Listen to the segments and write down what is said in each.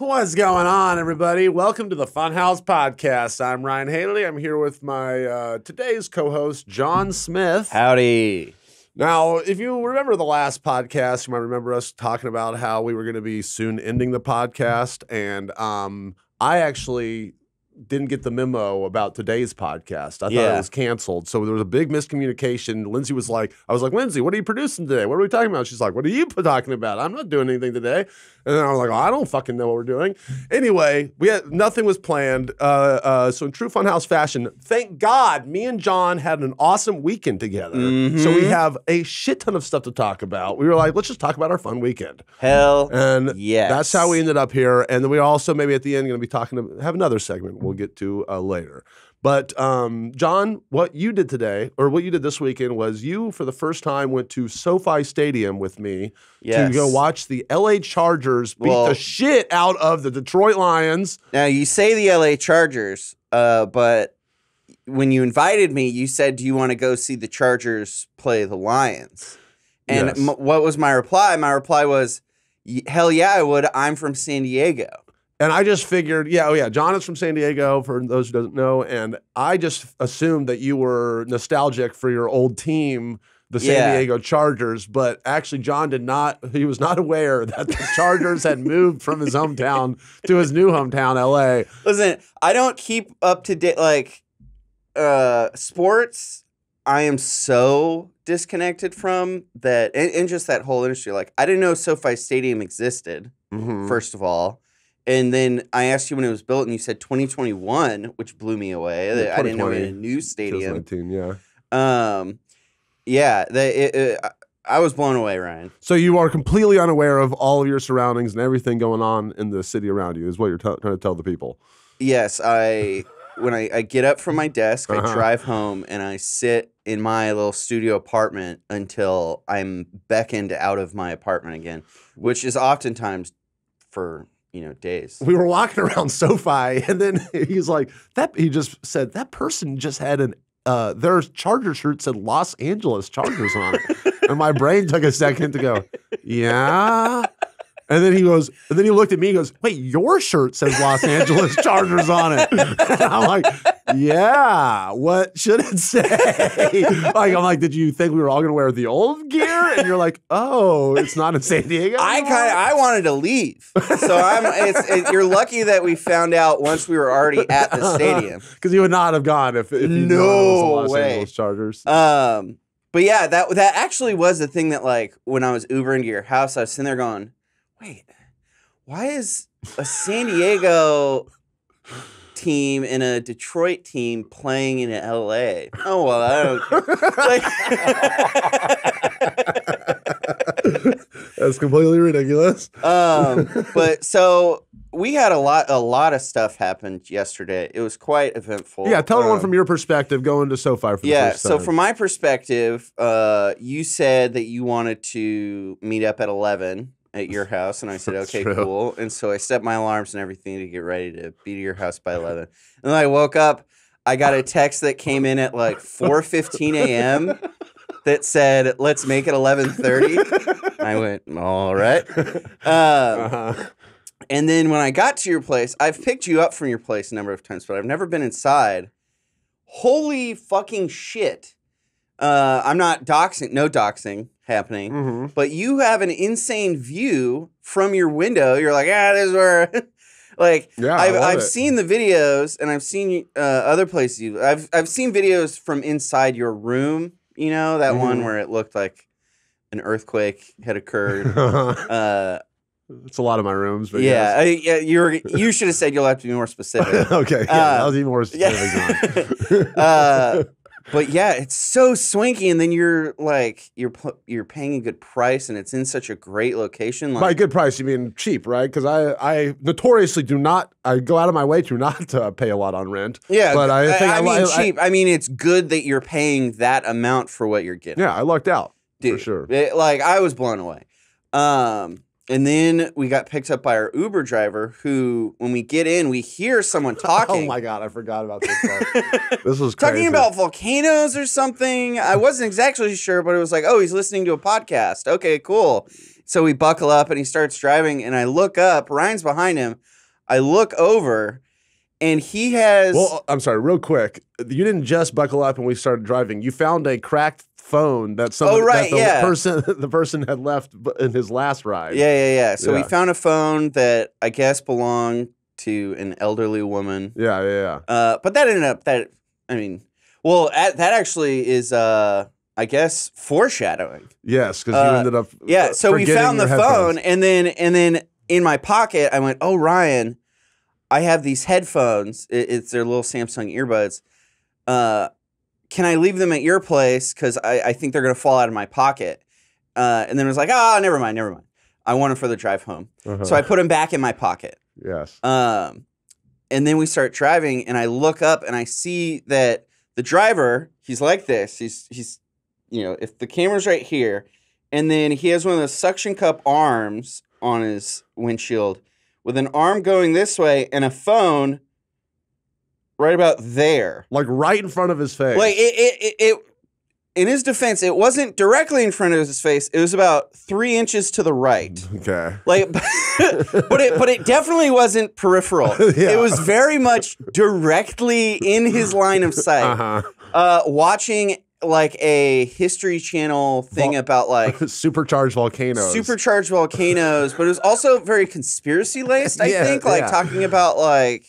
What's going on, everybody? Welcome to the Funhaus Podcast. I'm Ryan Haley. I'm here with my today's co-host, Jon Smith. Howdy. Now, if you remember the last podcast, you might remember us talking about how we were going to be soon ending the podcast, and I actually didn't get the memo about today's podcast. I thought it was canceled. So there was a big miscommunication. Lindsay was like, I was like, Lindsay, what are you producing today? What are we talking about? She's like, what are you talking about? I'm not doing anything today. And then I was like, oh, I don't fucking know what we're doing. Anyway, nothing was planned. So in true Funhouse fashion, thank God me and Jon had an awesome weekend together. Mm-hmm. So we have a shit ton of stuff to talk about. We were like, let's just talk about our fun weekend. Hell and yes. That's how we ended up here. And then we also maybe at the end going to be have another segment we'll get to later. But Jon, what you did today, or what you did this weekend, was you for the first time went to SoFi Stadium with me to go watch the LA Chargers beat the shit out of the Detroit Lions. Now you say the LA Chargers, but when you invited me, you said, do you want to go see the Chargers play the Lions? And what was my reply? My reply was, hell yeah, I would. I'm from San Diego. And I just figured, Jon is from San Diego, for those who don't know, and I just assumed that you were nostalgic for your old team, the San Diego Chargers, but actually Jon he was not aware that the Chargers had moved from his hometown to his new hometown, LA. Listen, I don't keep up to date, sports, I am so disconnected from that, and just that whole industry. Like, I didn't know SoFi Stadium existed, first of all. And then I asked you when it was built, and you said 2021, which blew me away. I didn't know we had a new stadium. 2019, I was blown away, Ryan. So you are completely unaware of all of your surroundings and everything going on in the city around you, is what you're trying to tell the people. Yes, when I get up from my desk, I drive home, and I sit in my little studio apartment until I'm beckoned out of my apartment again, which is oftentimes for days. We were walking around SoFi, and then he's like, he just said, that person just had their Charger shirt said Los Angeles Chargers on it. And my brain took a second to go, yeah. And then he looked at me and goes, wait, your shirt says Los Angeles Chargers on it. And I'm like, yeah, what should it say? I'm like, did you think we were all going to wear the old gear? And you're like, oh, it's not in San Diego anymore? I wanted to leave. So you're lucky that we found out once we were already at the stadium. Because you would not have gone if you knew it was the Los Angeles Chargers. But yeah, that actually was the thing that, like, when I was Ubering to your house, I was sitting there going, wait, why is a San Diego team and a Detroit team playing in LA? Oh, well, I don't care. That's completely ridiculous. But so we had a lot of stuff happened yesterday. It was quite eventful. Yeah, tell everyone from your perspective going to SoFi for the first time. So from my perspective, you said that you wanted to meet up at 11 at your house, and I said, okay, cool. And so I set my alarms and everything to get ready to be to your house by 11. And then I woke up, I got a text that came in at like 4:15 a.m. that said, let's make it 11:30. I went, all right. And then when I got to your place, I've picked you up from your place a number of times, but I've never been inside. Holy fucking shit. I'm not doxing, no doxing happening, but you have an insane view from your window. You're like, this is where, I've seen the videos, and I've seen other places. I've seen videos from inside your room. That one where it looked like an earthquake had occurred. It's a lot of my rooms, but you should have said you'll have to be more specific. Okay, I'll be more specific. But yeah, it's so swanky, and then you're like, you're paying a good price, and it's in such a great location. By good price, you mean cheap, right? Because I notoriously do not. I go out of my way to not pay a lot on rent. Yeah, but I mean cheap. I mean, it's good that you're paying that amount for what you're getting. Yeah, I lucked out. Dude, for sure. I was blown away. And then we got picked up by our Uber driver who, when we get in, we hear someone talking. Oh my God, I forgot about this part. This was crazy. Talking about volcanoes or something. I wasn't exactly sure, but it was like, oh, he's listening to a podcast. Okay, cool. So we buckle up and he starts driving and I look up. Ryan's behind him. I look over and he has... Well, I'm sorry, real quick. You didn't just buckle up and we started driving. You found a cracked phone that the person had left in his last ride. Yeah. So we found a phone that I guess belonged to an elderly woman. Yeah. But that ended up that that actually is I guess foreshadowing. Yes, because you ended up so we found the phone and then in my pocket I went, "Oh, Ryan, I have these headphones. It's their little Samsung earbuds. Can I leave them at your place? Because I think they're going to fall out of my pocket." And then it was like, never mind. I want them for the drive home. So I put them back in my pocket. Yes. And then we start driving, and I look up, and I see that the driver, he's like this. He's if the camera's right here, and then he has one of those suction cup arms on his windshield with an arm going this way and a phone right about there. Like right in front of his face. Like it in his defense, it wasn't directly in front of his face. It was about 3 inches to the right. Okay. Like, but it definitely wasn't peripheral. Yeah. It was very much directly in his line of sight. Watching like a History Channel thing about like supercharged volcanoes. But it was also very conspiracy laced. I think talking about like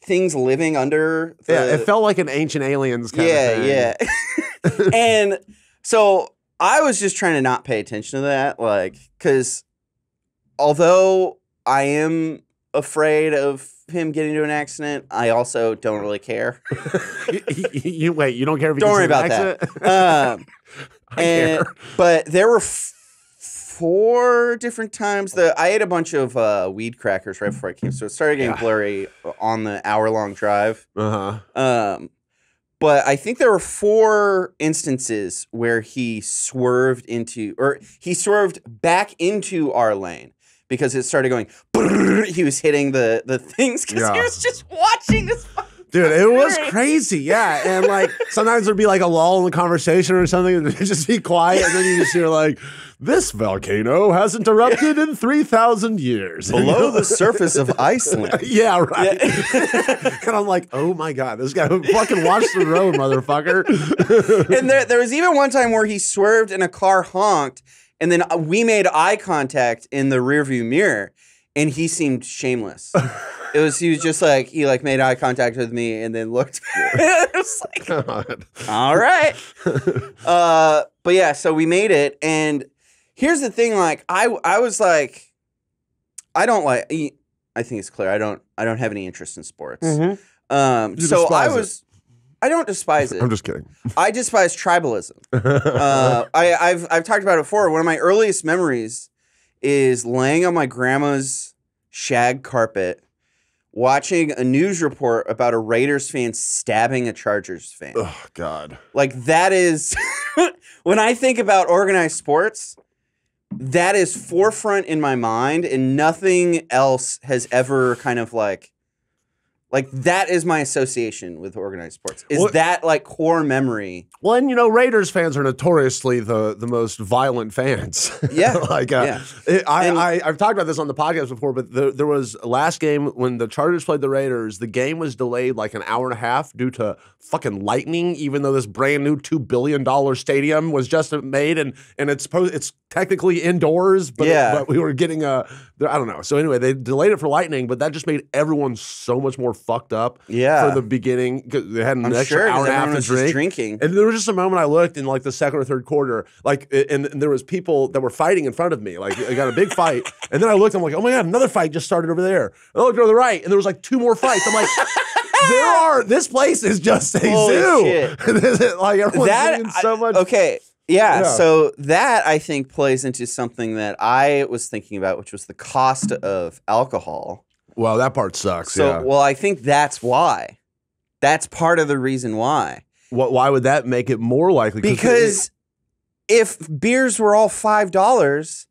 things living under. It felt like an Ancient Aliens kind of thing. Yeah. And so I was just trying to not pay attention to that, like, because although I am afraid of him getting into an accident, I also don't really care. You don't care if he don't worry gets about an accident? That. I care. But there were 4 different times I ate a bunch of weed crackers right before I came, so it started getting blurry on the hour-long drive. But I think there were 4 instances where he swerved back into our lane because it started going. He was hitting the things because he was just watching this. Dude, it was crazy, yeah. And like sometimes there'd be like a lull in the conversation or something, and it'd just be quiet, and then you just hear like, "This volcano hasn't erupted in 3,000 years below the surface of Iceland." Yeah, right. And I'm like, "Oh my god, this guy fucking watch the road, motherfucker." And there was even one time where he swerved and a car honked, and then we made eye contact in the rearview mirror, and he seemed shameless. He was just like, he like made eye contact with me and then looked. It was like, God. All right. But yeah, so we made it. And here's the thing. Like, I was like, I think it's clear. I don't have any interest in sports. Mm-hmm. I don't despise it. I'm just kidding. I despise tribalism. I've talked about it before. One of my earliest memories is laying on my grandma's shag carpet, watching a news report about a Raiders fan stabbing a Chargers fan. Oh, God. Like, that is... when I think about organized sports, that is forefront in my mind, and nothing else has ever kind of like that is my association with organized sports. That like core memory? Well, and Raiders fans are notoriously the most violent fans. Yeah, I've talked about this on the podcast before, but there was last game when the Chargers played the Raiders. The game was delayed like an hour and a half due to fucking lightning. Even though this brand new $2 billion stadium was just made, and it's technically indoors, but we were getting I don't know. So anyway, they delayed it for lightning, but that just made everyone so much more fucked up for the beginning because they had an extra hour and a half to drink. Drinking. And there was just a moment I looked in like the second or third quarter, like, and there was people that were fighting in front of me. Like, I got a big fight, and then I looked. I'm like, oh my god, another fight just started over there. I looked over the right, and there was like 2 more fights. I'm like, this place is just a zoo. Shit. Like everyone's doing so much. Okay. Yeah, so that I think plays into something that I was thinking about, which was the cost of alcohol. Well, that part sucks. So, well, I think that's why. That's part of the reason why. Why would that make it more likely? Because if beers were all $5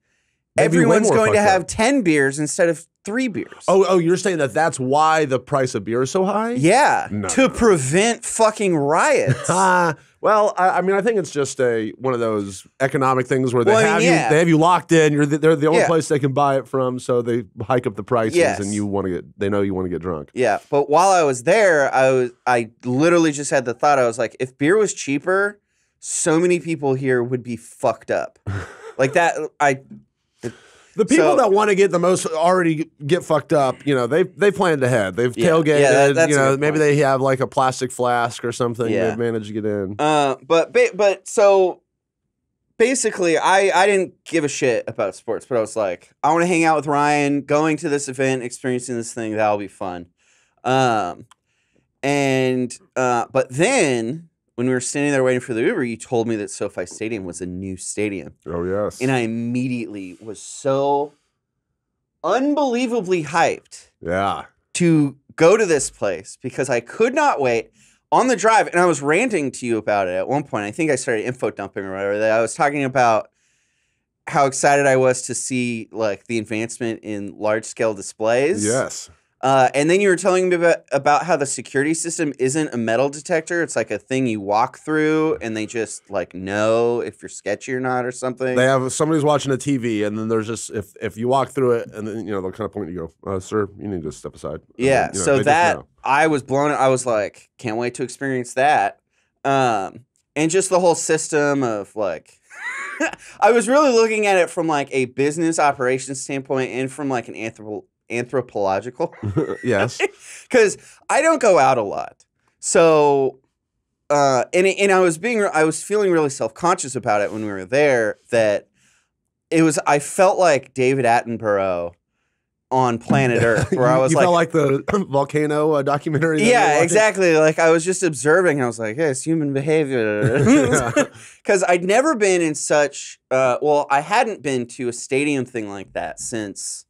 everyone's going to have 10 beers instead of 3 beers. Oh, you're saying that's why the price of beer is so high? Yeah, to prevent fucking riots. Well, I mean, I think it's just one of those economic things where they have you locked in. They're the only place they can buy it from, so they hike up the prices, and they know you want to get drunk. Yeah, but while I was there, I literally just had the thought. I was like, if beer was cheaper, so many people here would be fucked up. Like that, The people that want to get the most already get fucked up. They've planned ahead. They've tailgated. Yeah, that's maybe they have like a plastic flask or something. Yeah. They've managed to get in. But so basically, I didn't give a shit about sports, but I was like, I want to hang out with Ryan, going to this event, experiencing this thing. That'll be fun. But then, when we were standing there waiting for the Uber, you told me that SoFi Stadium was a new stadium. Oh, yes. And I immediately was so unbelievably hyped to go to this place because I could not wait on the drive. And I was ranting to you about it at one point. I think I started info dumping or whatever. That I was talking about how excited I was to see like the advancement in large-scale displays. Yes. And then you were telling me about how the security system isn't a metal detector. It's like a thing you walk through and they just like know if you're sketchy or not or something. They have somebody's watching a TV and then there's just if you walk through it and then they'll kind of point and you go, sir, you need to step aside. Yeah. Then, so that I was blown. I was like, can't wait to experience that. And just the whole system of like, I was really looking at it from like a business operations standpoint and from like an anthropological. Yes. Because I don't go out a lot. So and I was feeling really self-conscious about it when we were there that I felt like David Attenborough on planet Earth where I was you felt like the volcano documentary. Yeah, exactly. Like I was just observing. I was like, hey, it's human behavior. Because I'd never been in such I hadn't been to a stadium thing like that since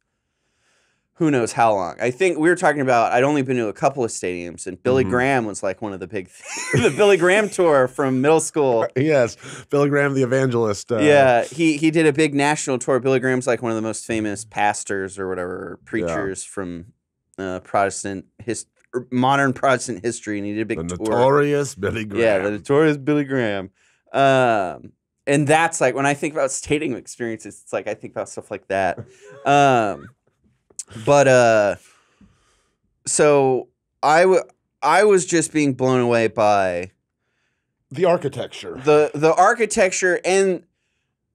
who knows how long. I think we were talking about I'd only been to a couple of stadiums, and Billy Graham was like one of the big the Billy Graham tour from middle school. Yes, Billy Graham the evangelist. Yeah, he did a big national tour. Billy Graham's like one of the most famous pastors or whatever, preachers from modern Protestant history, and he did a big tour. Notorious Billy Graham. Yeah, the notorious Billy Graham. And that's like, when I think about stadium experiences, it's like I think about stuff like that. So I was just being blown away by the architecture. The architecture and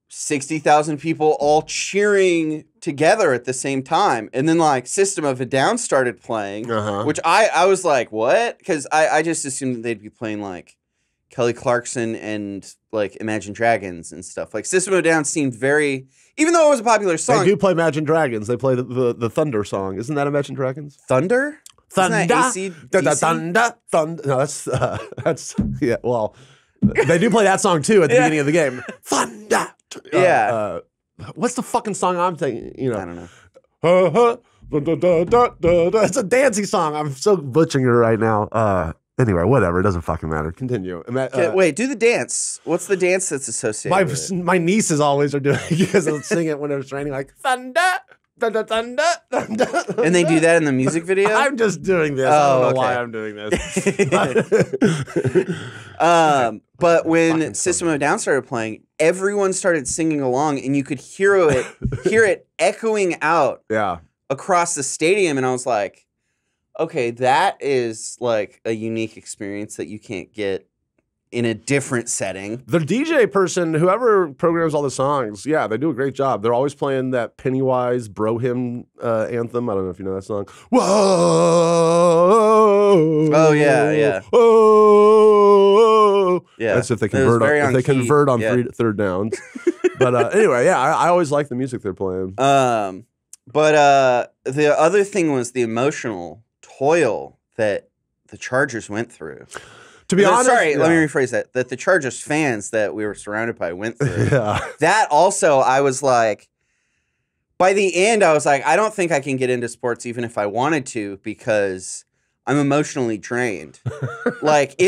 60,000 people all cheering together at the same time. And then like System of a Down started playing, which I was like, what? Because I just assumed that they'd be playing like Kelly Clarkson and like Imagine Dragons and stuff. Like System of a Down seemed very, even though it was a popular song. They do play Imagine Dragons. They play the Thunder song. Isn't that Imagine Dragons? Thunder? Thunder. Thunder. No, that's yeah. Well, they do play that song too at the beginning of the game. Thunder. Yeah. What's the fucking song I'm thinking? I don't know. It's a dancing song. I'm so butchering it right now. Anyway, whatever. It doesn't fucking matter. Continue. Wait, do the dance. What's the dance that's associated with it? My nieces always are doing it because they'll sing it when it's raining, like thunder, thunder, thunder, thunder. And they do that in the music video? I'm just doing this. I don't know why I'm doing this. But when System of a Down started playing, everyone started singing along, and you could hear it echoing out across the stadium, and I was like, okay, that is like a unique experience that you can't get in a different setting. The DJ person, whoever programs all the songs, yeah, they do a great job. They're always playing that Pennywise Bro Hymn anthem. I don't know if you know that song. Whoa! Oh yeah. Whoa! Yeah, that's if they convert on third downs. But anyway, yeah, I always like the music they're playing. But the other thing was the emotional toil that the Chargers went through. To be honest, let me rephrase that. That the Chargers fans that we were surrounded by went through. That also, I was like, by the end, I was like, I don't think I can get into sports even if I wanted to because I'm emotionally drained. Like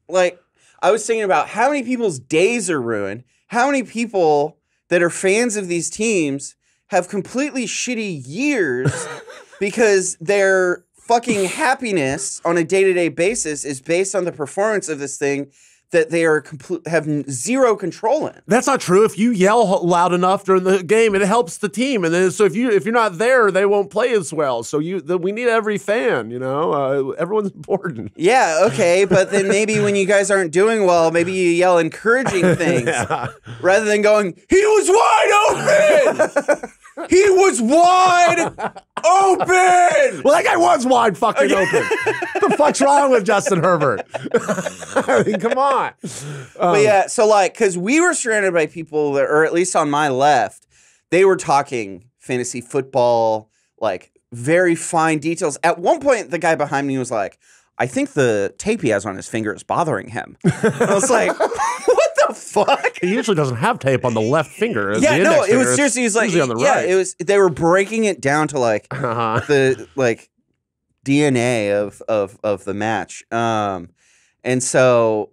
like I was thinking about how many people's days are ruined, how many people that are fans of these teams have completely shitty years because their fucking happiness on a day-to-day basis is based on the performance of this thing that they are have zero control in. That's not true. If you yell loud enough during the game, it helps the team. And then so if you're not there, they won't play as well. So we need every fan. Everyone's important. Yeah, okay, but then maybe when you guys aren't doing well, maybe you yell encouraging things rather than going, "He was wide open." He was wide open. Well, that guy was wide fucking open. What the fuck's wrong with Justin Herbert? I mean, come on. But yeah, so because we were surrounded by people that, or at least on my left, they were talking fantasy football, very fine details. At one point, the guy behind me was like, "I think the tape he has on his finger is bothering him." I was like, what the fuck? He usually doesn't have tape on the left finger. Yeah, no, it was seriously, he's like, on the right. It was, they were breaking it down to the DNA of the match. And so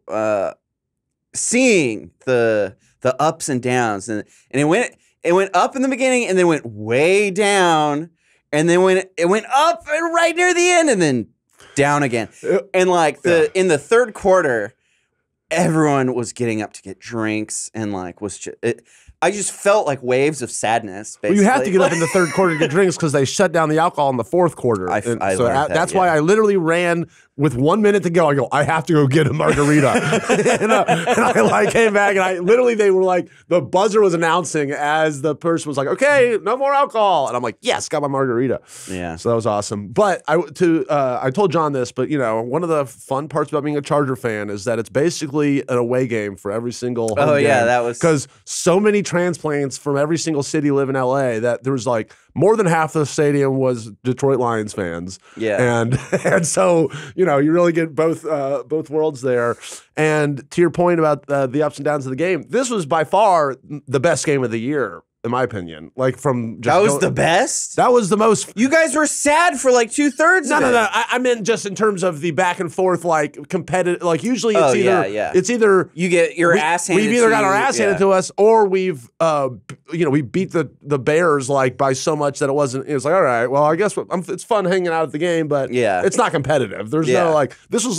seeing the ups and downs and it went up in the beginning and then went way down and then it went up and right near the end and then down again. And in the third quarter, everyone was getting up to get drinks and I just felt like waves of sadness. Basically. Well, you have to get up in the third quarter to get drinks because they shut down the alcohol in the fourth quarter. That's why I literally ran with 1 minute to go. I go, I have to go get a margarita. and I came back and they were like, the buzzer was announcing as the person was like, okay, no more alcohol. And I'm like, yes, got my margarita. Yeah. So that was awesome. But I told John this, but one of the fun parts about being a Charger fan is that it's basically an away game for every single home game. Yeah, that was because so many transplants from every single city live in LA that there was more than half the stadium was Detroit Lions fans. Yeah. And so, you really get both worlds there. And to your point about the ups and downs of the game, this was by far the best game of the year, in my opinion. That was the best? That was the most. You guys were sad for 2/3 of it. No. I meant just in terms of the back and forth, competitive. Usually it's either you get your ass handed to you. We've either got our ass handed to us or we've, we beat the Bears by so much that it was all right, well, I guess it's fun hanging out at the game, but it's not competitive. There's no this was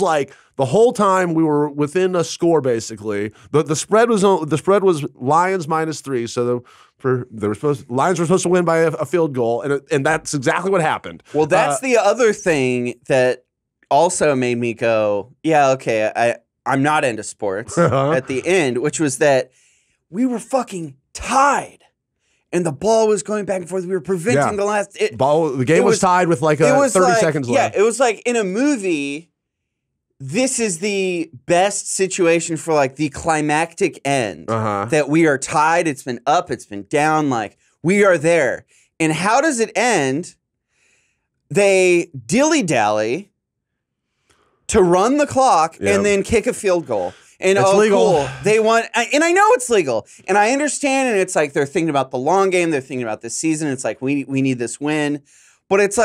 the whole time we were within a score basically. The spread was Lions -3, so Lions were supposed to win by a field goal, and that's exactly what happened. Well, that's the other thing that also made me go, yeah, okay, I'm not into sports at the end, which was that we were fucking tied. And the ball was going back and forth. We were preventing the last... The game was tied with 30 seconds left. Yeah, it was in a movie... This is the best situation for the climactic end that we are tied. It's been up. It's been down. We are there. And how does it end? They dilly-dally to run the clock and then kick a field goal. And it's legal. Cool. They want, and I know it's legal. And I understand. And it's they're thinking about the long game. They're thinking about this season. It's we need this win. But it's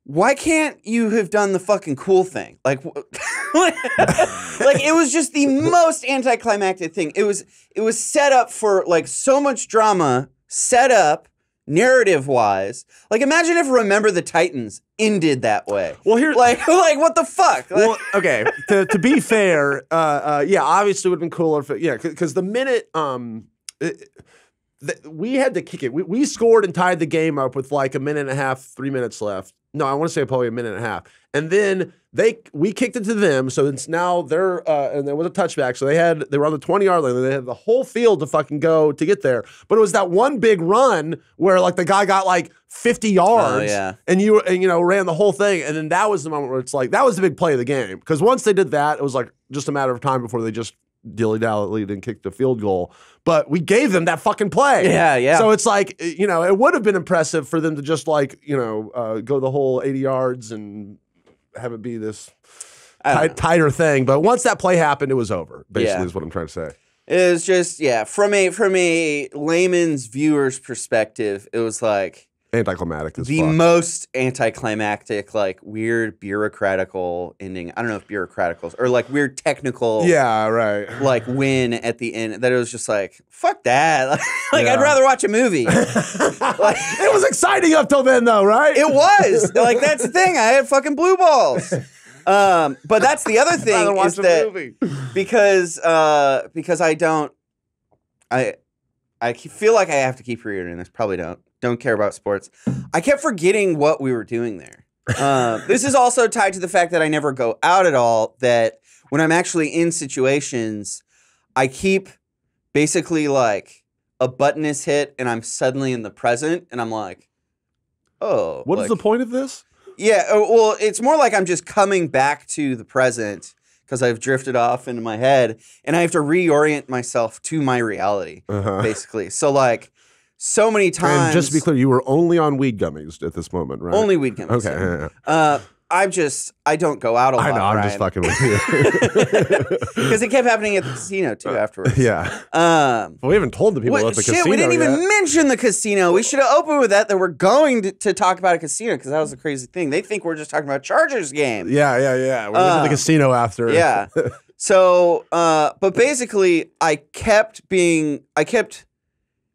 why can't you have done the fucking cool thing? It was just the most anticlimactic thing. It was set up for so much drama, set up narrative-wise. imagine if Remember the Titans ended that way. Well, here, what the fuck? Well, okay. To be fair, obviously it would have been cooler because the minute we had to kick it. We scored and tied the game up with 1.5 minutes, 3 minutes left. No, I want to say probably 1.5 minutes. And then we kicked it to them, so it's now they're and there was a touchback. So they were on the 20-yard line. They had the whole field to fucking go to get there. But it was that one big run where the guy got 50 yards, and you ran the whole thing. And then that was the moment where it's that was the big play of the game. Because once they did that, it was just a matter of time before they just dilly-dallied and kicked the field goal. But we gave them that fucking play. Yeah. So it's it would have been impressive for them to just go the whole 80 yards and have it be this tighter thing. But once that play happened, it was over, basically, is what I'm trying to say. It was just, from a layman's viewer's perspective, it was Anticlimactic as the fuck. most anticlimactic, like weird bureaucratical ending. I don't know if bureaucratical or like weird technical. Yeah, right. Like win at the end. That it was just like fuck that. Like Yeah. I'd rather watch a movie. Like, It was exciting up till then, though, right? it was like that's the thing. I had fucking blue balls. But that's the other thing Rather watch is a that movie. because I don't I feel like I have to keep reiterating this. Probably don't care about sports. I kept forgetting what we were doing there. This is also tied to the fact that I never go out at all. That when I'm actually in situations, I keep basically like a button is hit and I'm suddenly in the present and I'm like, oh. What is like, the point of this? Yeah, well, it's more like I'm just coming back to the present because I've drifted off into my head and I have to reorient myself to my reality, basically. So, like, so many times. And just to be clear, you were only on weed gummies at this moment, right? Only weed gummies. Okay. Yeah. I don't go out a lot. I know, I'm just fucking with you. Because it kept happening at the casino, too, afterwards. Yeah. Well, we haven't told the people at the casino we didn't even yet. mention the casino. We should have opened with that we're going to talk about a casino because that was a crazy thing. They think we're just talking about a Chargers game. Yeah. We went to the casino after. Yeah. So, but basically,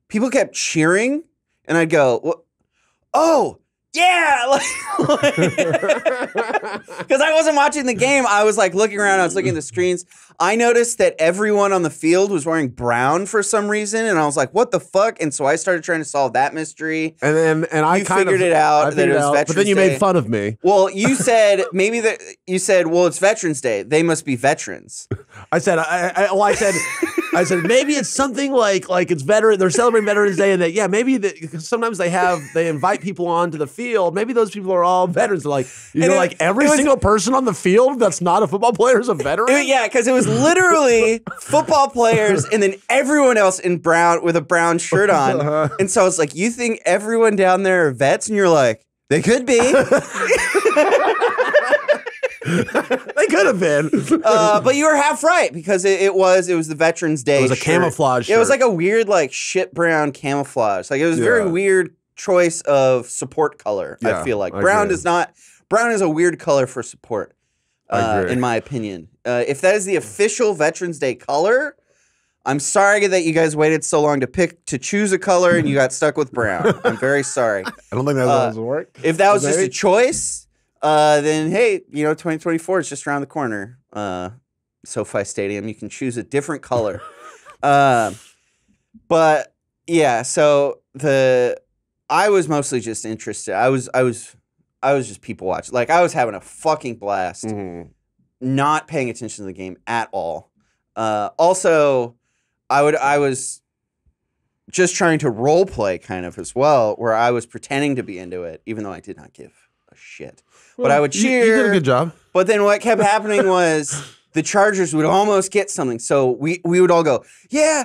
people kept cheering, and I'd go, well, oh, yeah, because I wasn't watching the game. I was like looking around. I was looking at the screens. I noticed that everyone on the field was wearing brown for some reason, and I was like, "What the fuck?" And so I started trying to solve that mystery. And I you kind figured of it out. I That figured it it was out, Veterans but then you Day. made fun of me. Well, you said well, it's Veterans Day. They must be veterans. I said, I said maybe it's something like it's they're celebrating Veterans Day, and that maybe sometimes they invite people onto the field. Maybe those people are all veterans. Like every single person on the field that's not a football player is a veteran. Yeah, because it was literally football players and then everyone else in brown with a brown shirt on. And so I was like, you think everyone down there are vets? And you're like, they could be. They could have been. But you were half right because it was the Veterans Day. It was a shirt. camouflage shirt. It was like a weird like shit brown camouflage. Like it was a very weird choice of support color. Yeah, I feel like I brown agree. brown is a weird color for support. In my opinion, if that is the official Veterans Day color, I'm sorry that you guys waited so long to choose a color and you got stuck with brown. I'm very sorry. I don't think that's how it works. If that was just a choice, then hey, 2024 is just around the corner. SoFi Stadium, you can choose a different color. But yeah, so I was mostly just interested. I was just people watching. Like I was having a fucking blast, not paying attention to the game at all. Also, I was just trying to role play kind of as well, where I was pretending to be into it, even though I did not give a shit. But I would cheer. You did a good job. But then what kept happening was the Chargers would almost get something. So we would all go, yeah.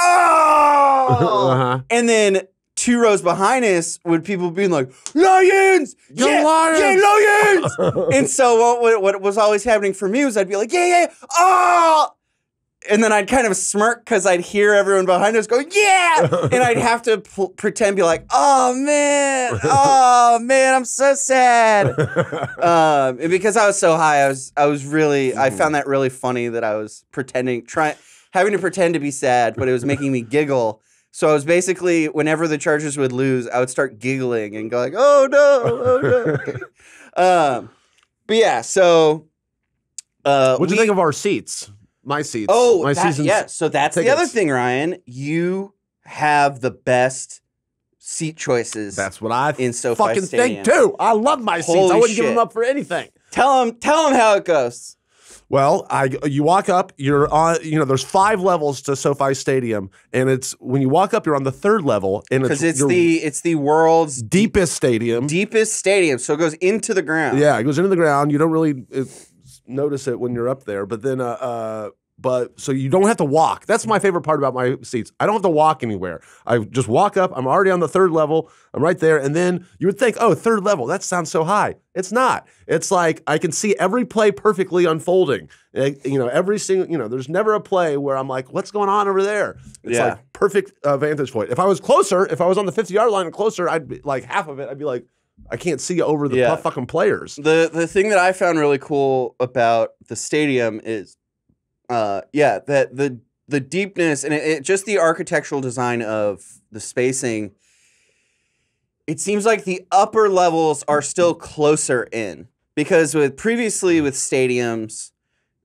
Oh! And then 2 rows behind us would people being like, Lions! Lions! Yeah, Lions! And so what was always happening for me was I'd be like, yeah, oh! And then I'd kind of smirk because I'd hear everyone behind us go, yeah! And I'd have to pretend, be like, oh, man, I'm so sad. And because I was so high, I was really, I found that really funny that I was having to pretend to be sad, but it was making me giggle. So I was basically, whenever the Chargers would lose, I would start giggling and go like, oh no. But yeah, so. What'd you think of our seats? My seats. Oh, my season's yeah. So that's tickets. the other thing, Ryan. You have the best seat choices. That's what I in SoFi fucking Stadium. think too. I love my seats. Holy I wouldn't give shit. them up for anything. Tell them how it goes. Well, you walk up, you're on, there's 5 levels to SoFi Stadium, and it's when you walk up, you're on the 3rd level, and Because it's the world's deepest stadium. deepest stadium, so it goes into the ground. Yeah, it goes into the ground. You don't really notice it when you're up there, but then but so you don't have to walk. That's my favorite part about my seats. I don't have to walk anywhere. I just walk up. I'm already on the third level. I'm right there. And then you would think, oh, third level, that sounds so high. It's not. It's like I can see every play perfectly unfolding. Every single, there's never a play where I'm like, what's going on over there? It's like perfect vantage point. If I was closer, if I was on the 50-yard line and closer, I'd be like half of it. I'd be like, I can't see over the fucking players. The thing that I found really cool about the stadium is, that the deepness and it just the architectural design of the spacing. It seems like the upper levels are still closer in because previously with stadiums,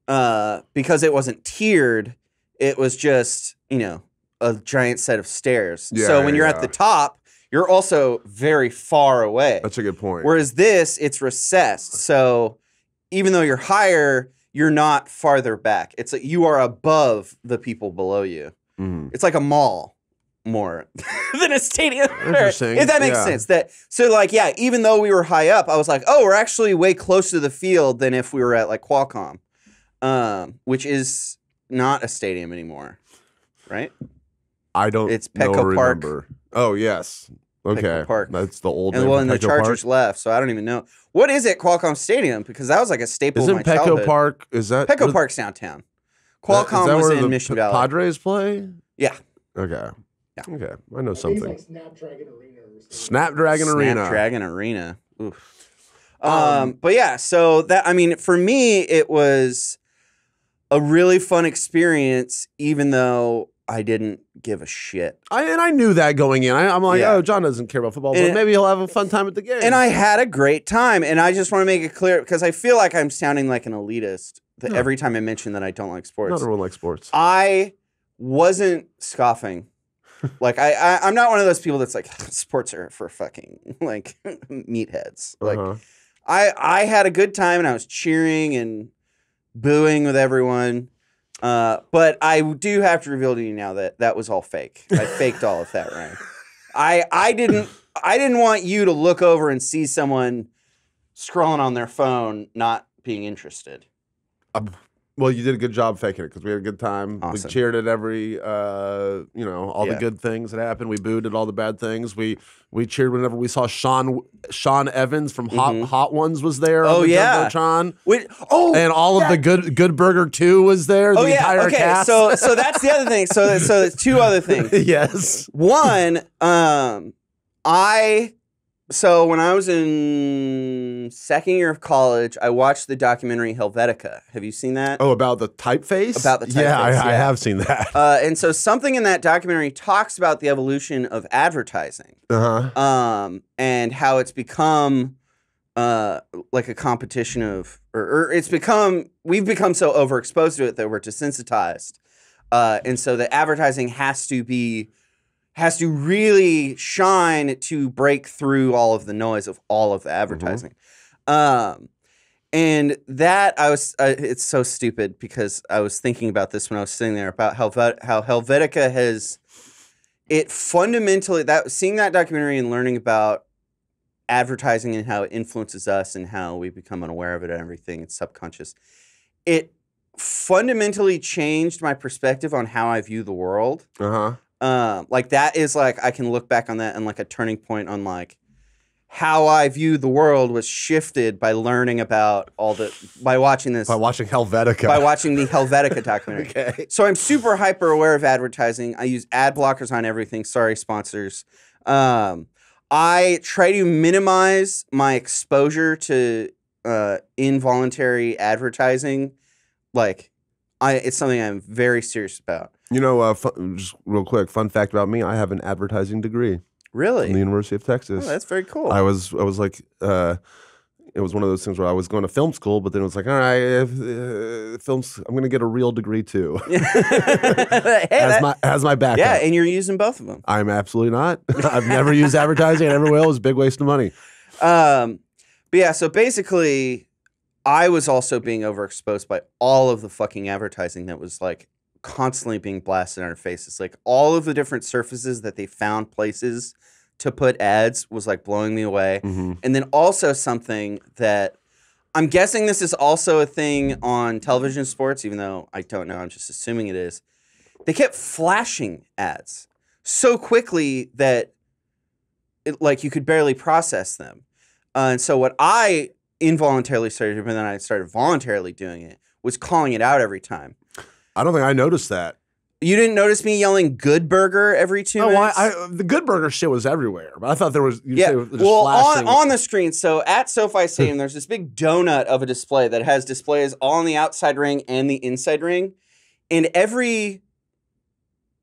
because it wasn't tiered, it was just a giant set of stairs. Yeah, so when you're at the top, you're also very far away. That's a good point. Whereas this, it's recessed. So even though you're higher, you're not farther back. It's like you are above the people below you. Mm. It's like a mall more than a stadium. Interesting. If that makes sense. Even though we were high up, I was like, oh, we're actually way closer to the field than if we were at like Qualcomm, which is not a stadium anymore, right? I don't It's Petco Park. Remember. Oh, yes. Okay. Petco Park. That's the old name. And the Chargers left, so I don't even know. What is it, Qualcomm Stadium? Because that was like a staple of my childhood. Isn't Petco Park, is that? Petco Park's downtown. Qualcomm was in Mission Valley. Padres play? Yeah. Okay. Yeah. Okay. I know something. Like Snapdragon Arena or something. Snapdragon Arena. Oof. But yeah, so for me, it was a really fun experience, even though I didn't give a shit. I knew that going in. I'm like, oh, John doesn't care about football, but maybe he'll have a fun time at the game. And I had a great time. And I just want to make it clear, because I feel like I'm sounding like an elitist every time I mention that I don't like sports. Not everyone likes sports. I wasn't scoffing. Like, I'm not one of those people that's like, sports are for fucking, like, meatheads. Like, I had a good time, and I was cheering and booing with everyone. But I do have to reveal to you now that was all fake. I faked all of that, Ryan. I didn't want you to look over and see someone scrolling on their phone not being interested. Well, you did a good job faking it because we had a good time. Awesome. We cheered at every, all the good things that happened. We booed at all the bad things. We cheered whenever we saw Sean Evans from Hot Ones was there. Oh, yeah. Jumbotron. And all of the Good Burger 2 was there. The entire cast. So that's the other thing. So there's two other things. Yes. One, So when I was in second year of college, I watched the documentary Helvetica. Have you seen that? Oh, about the typeface? About the typeface, yeah. I have seen that. And so something in that documentary talks about the evolution of advertising. And how it's become like a competition of, or we've become so overexposed to it that we're desensitized. And so the advertising has to really shine to break through all of the noise of all of the advertising. And that it's so stupid because I was thinking about this when I was sitting there about how Helvetica has, it fundamentally, seeing that documentary and learning about advertising and how it influences us and how we become unaware of it and everything, it's subconscious. It fundamentally changed my perspective on how I view the world. Like that is like, I can look back on that and like a turning point on like how I view the world was shifted by learning about by watching Helvetica. By watching the Helvetica documentary. Okay. So I'm super hyper aware of advertising. I use ad blockers on everything. Sorry, sponsors. I try to minimize my exposure to involuntary advertising. Like it's something I'm very serious about. Just real quick, fun fact about me: I have an advertising degrry. Really? From the University of Texas. Oh, that's very cool. I was like, it was one of those things where I was going to film school, but then it was like, all right, films, I'm going to get a real degree too. As my backup. Yeah, and you're using both of them. I'm absolutely not. I've never used advertising. I never will. It was a big waste of money. But yeah, so basically, I was also being overexposed by all of the fucking advertising that was like constantly being blasted in our faces. Like all of the different surfaces that they found places to put ads was like blowing me away. And then also something that I'm guessing this is also a thing on television sports, even though I don't know. I'm just assuming it is. They kept flashing ads so quickly that you could barely process them. And so what I involuntarily started doing, and then I started voluntarily doing it, was calling it out every time. I don't think I noticed that. You didn't notice me yelling "Good Burger" every 2 minutes? The Good Burger shit was everywhere, but I thought there was. Well, on the screen. So at SoFi Stadium, there's this big donut of a display that has displays all on the outside ring and the inside ring, and every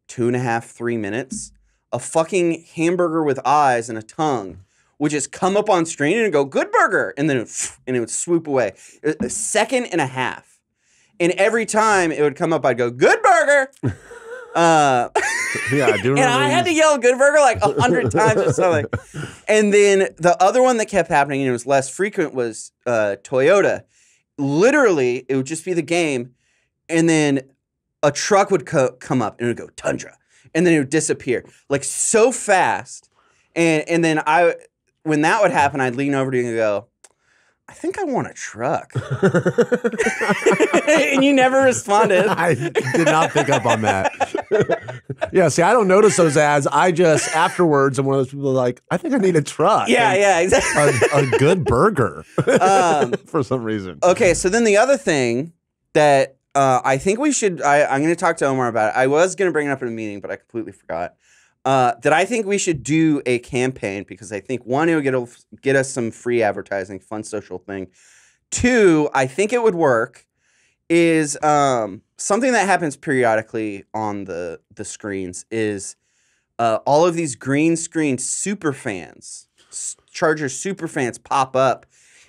2.5, 3 minutes, a fucking hamburger with eyes and a tongue would just come up on screen and go "Good Burger," and then it would swoop away. A second and a half, and every time it would come up, I'd go "Good Burger." Yeah, I do remember. And I had to yell "Good Burger" like 100 times or something. And then the other one that kept happening, and it was less frequent, was Toyota. Literally, it would just be the game, and then a truck would come up, and it would go "Tundra," and then it would disappear like so fast. And then when that would happen, I'd lean over to you and go, "I think I want a truck." And you never responded. I did not pick up on that. Yeah, see, I don't notice those ads. I just, afterwards, I'm one of those people like, I think I need a truck. Yeah, exactly. A Good Burger. For some reason. Okay, so then the other thing that I think we should, I'm going to talk to Omar about it. I was going to bring it up in a meeting, but I completely forgot. That I think we should do a campaign because I think, one, it would get us some free advertising, fun social thing. Two, I think it would work, is something that happens periodically on the screens is all of these green screen super fans, Chargers super fans pop up,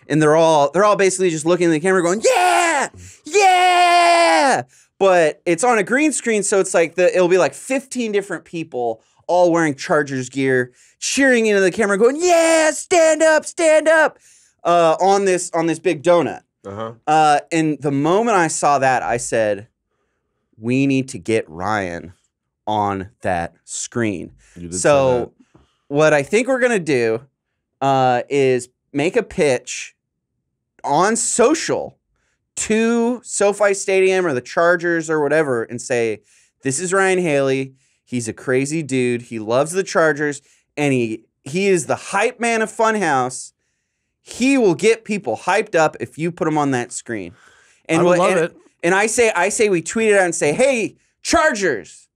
and they're all basically just looking at the camera going, "Yeah! Yeah!" But it's on a green screen, so it's like it'll be like 15 different people all wearing Chargers gear, cheering into the camera, going, "Yeah, stand up, stand up," on this big donut. And the moment I saw that, I said, "We need to get Ryan on that screen." So what I think we're gonna do is make a pitch on social to SoFi Stadium or the Chargers or whatever, and say, "This is Ryan Haley. He's a crazy dude. He loves the Chargers, and he is the hype man of Funhaus. He will get people hyped up if you put him on that screen." And I would love it. And I say we tweet it out and say, "Hey, Chargers,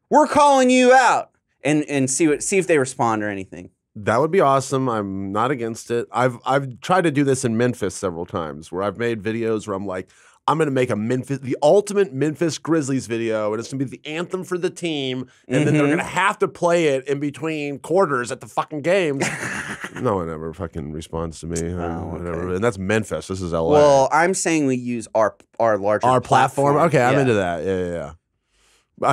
we're calling you out," and see if they respond or anything. That would be awesome. I'm not against it. I've tried to do this in Memphis several times, where I've made videos where I'm like, I'm going to make the ultimate Memphis Grizzlies video, and it's going to be the anthem for the team, and then they're going to have to play it in between quarters at the fucking games. No one ever fucking responds to me. Whatever. Okay. And that's Memphis. This is LA. Well, I'm saying we use our larger platform. Okay, yeah. I'm into that. Yeah.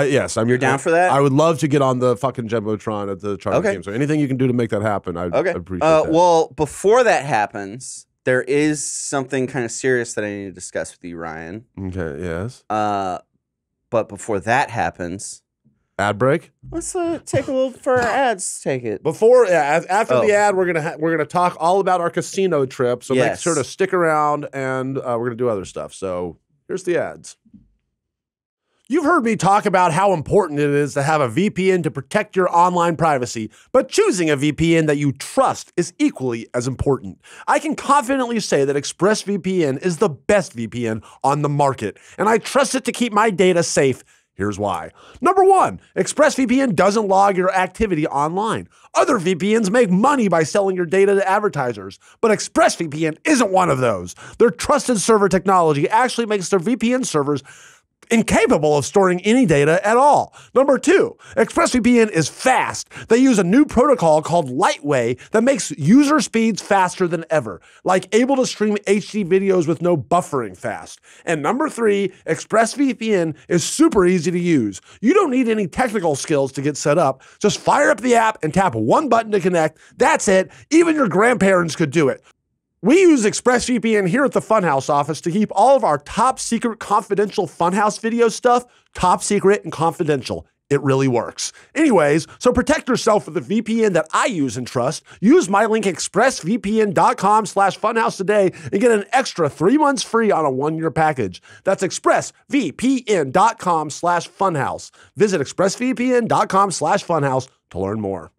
Yes, You're down for that? I would love to get on the fucking Jumbotron at the Chargers game. So anything you can do to make that happen, I'd appreciate that. Well, before that happens, there is something kind of serious that I need to discuss with you, Ryan. Okay, yes. But before that happens, ad break. Let's take a little for our ads. Take it after the ad, we're gonna talk all about our casino trip. So make sure to stick around, and we're gonna do other stuff. So here's the ads. You've heard me talk about how important it is to have a VPN to protect your online privacy, but choosing a VPN that you trust is equally as important. I can confidently say that ExpressVPN is the best VPN on the market, and I trust it to keep my data safe. Here's why. Number one, ExpressVPN doesn't log your activity online. Other VPNs make money by selling your data to advertisers, but ExpressVPN isn't one of those. Their trusted server technology actually makes their VPN servers incapable of storing any data at all. Number two, ExpressVPN is fast. They use a new protocol called Lightway that makes user speeds faster than ever, like able to stream HD videos with no buffering fast. And number three, ExpressVPN is super easy to use. You don't need any technical skills to get set up. Just fire up the app and tap one button to connect. That's it. Even your grandparents could do it. We use ExpressVPN here at the Funhaus office to keep all of our top secret confidential Funhaus video stuff top secret and confidential. It really works. Anyways, so protect yourself with the VPN that I use and trust. Use my link expressvpn.com/funhouse today and get an extra 3 months free on a 1-year package. That's expressvpn.com/funhouse. Visit expressvpn.com/funhouse to learn more.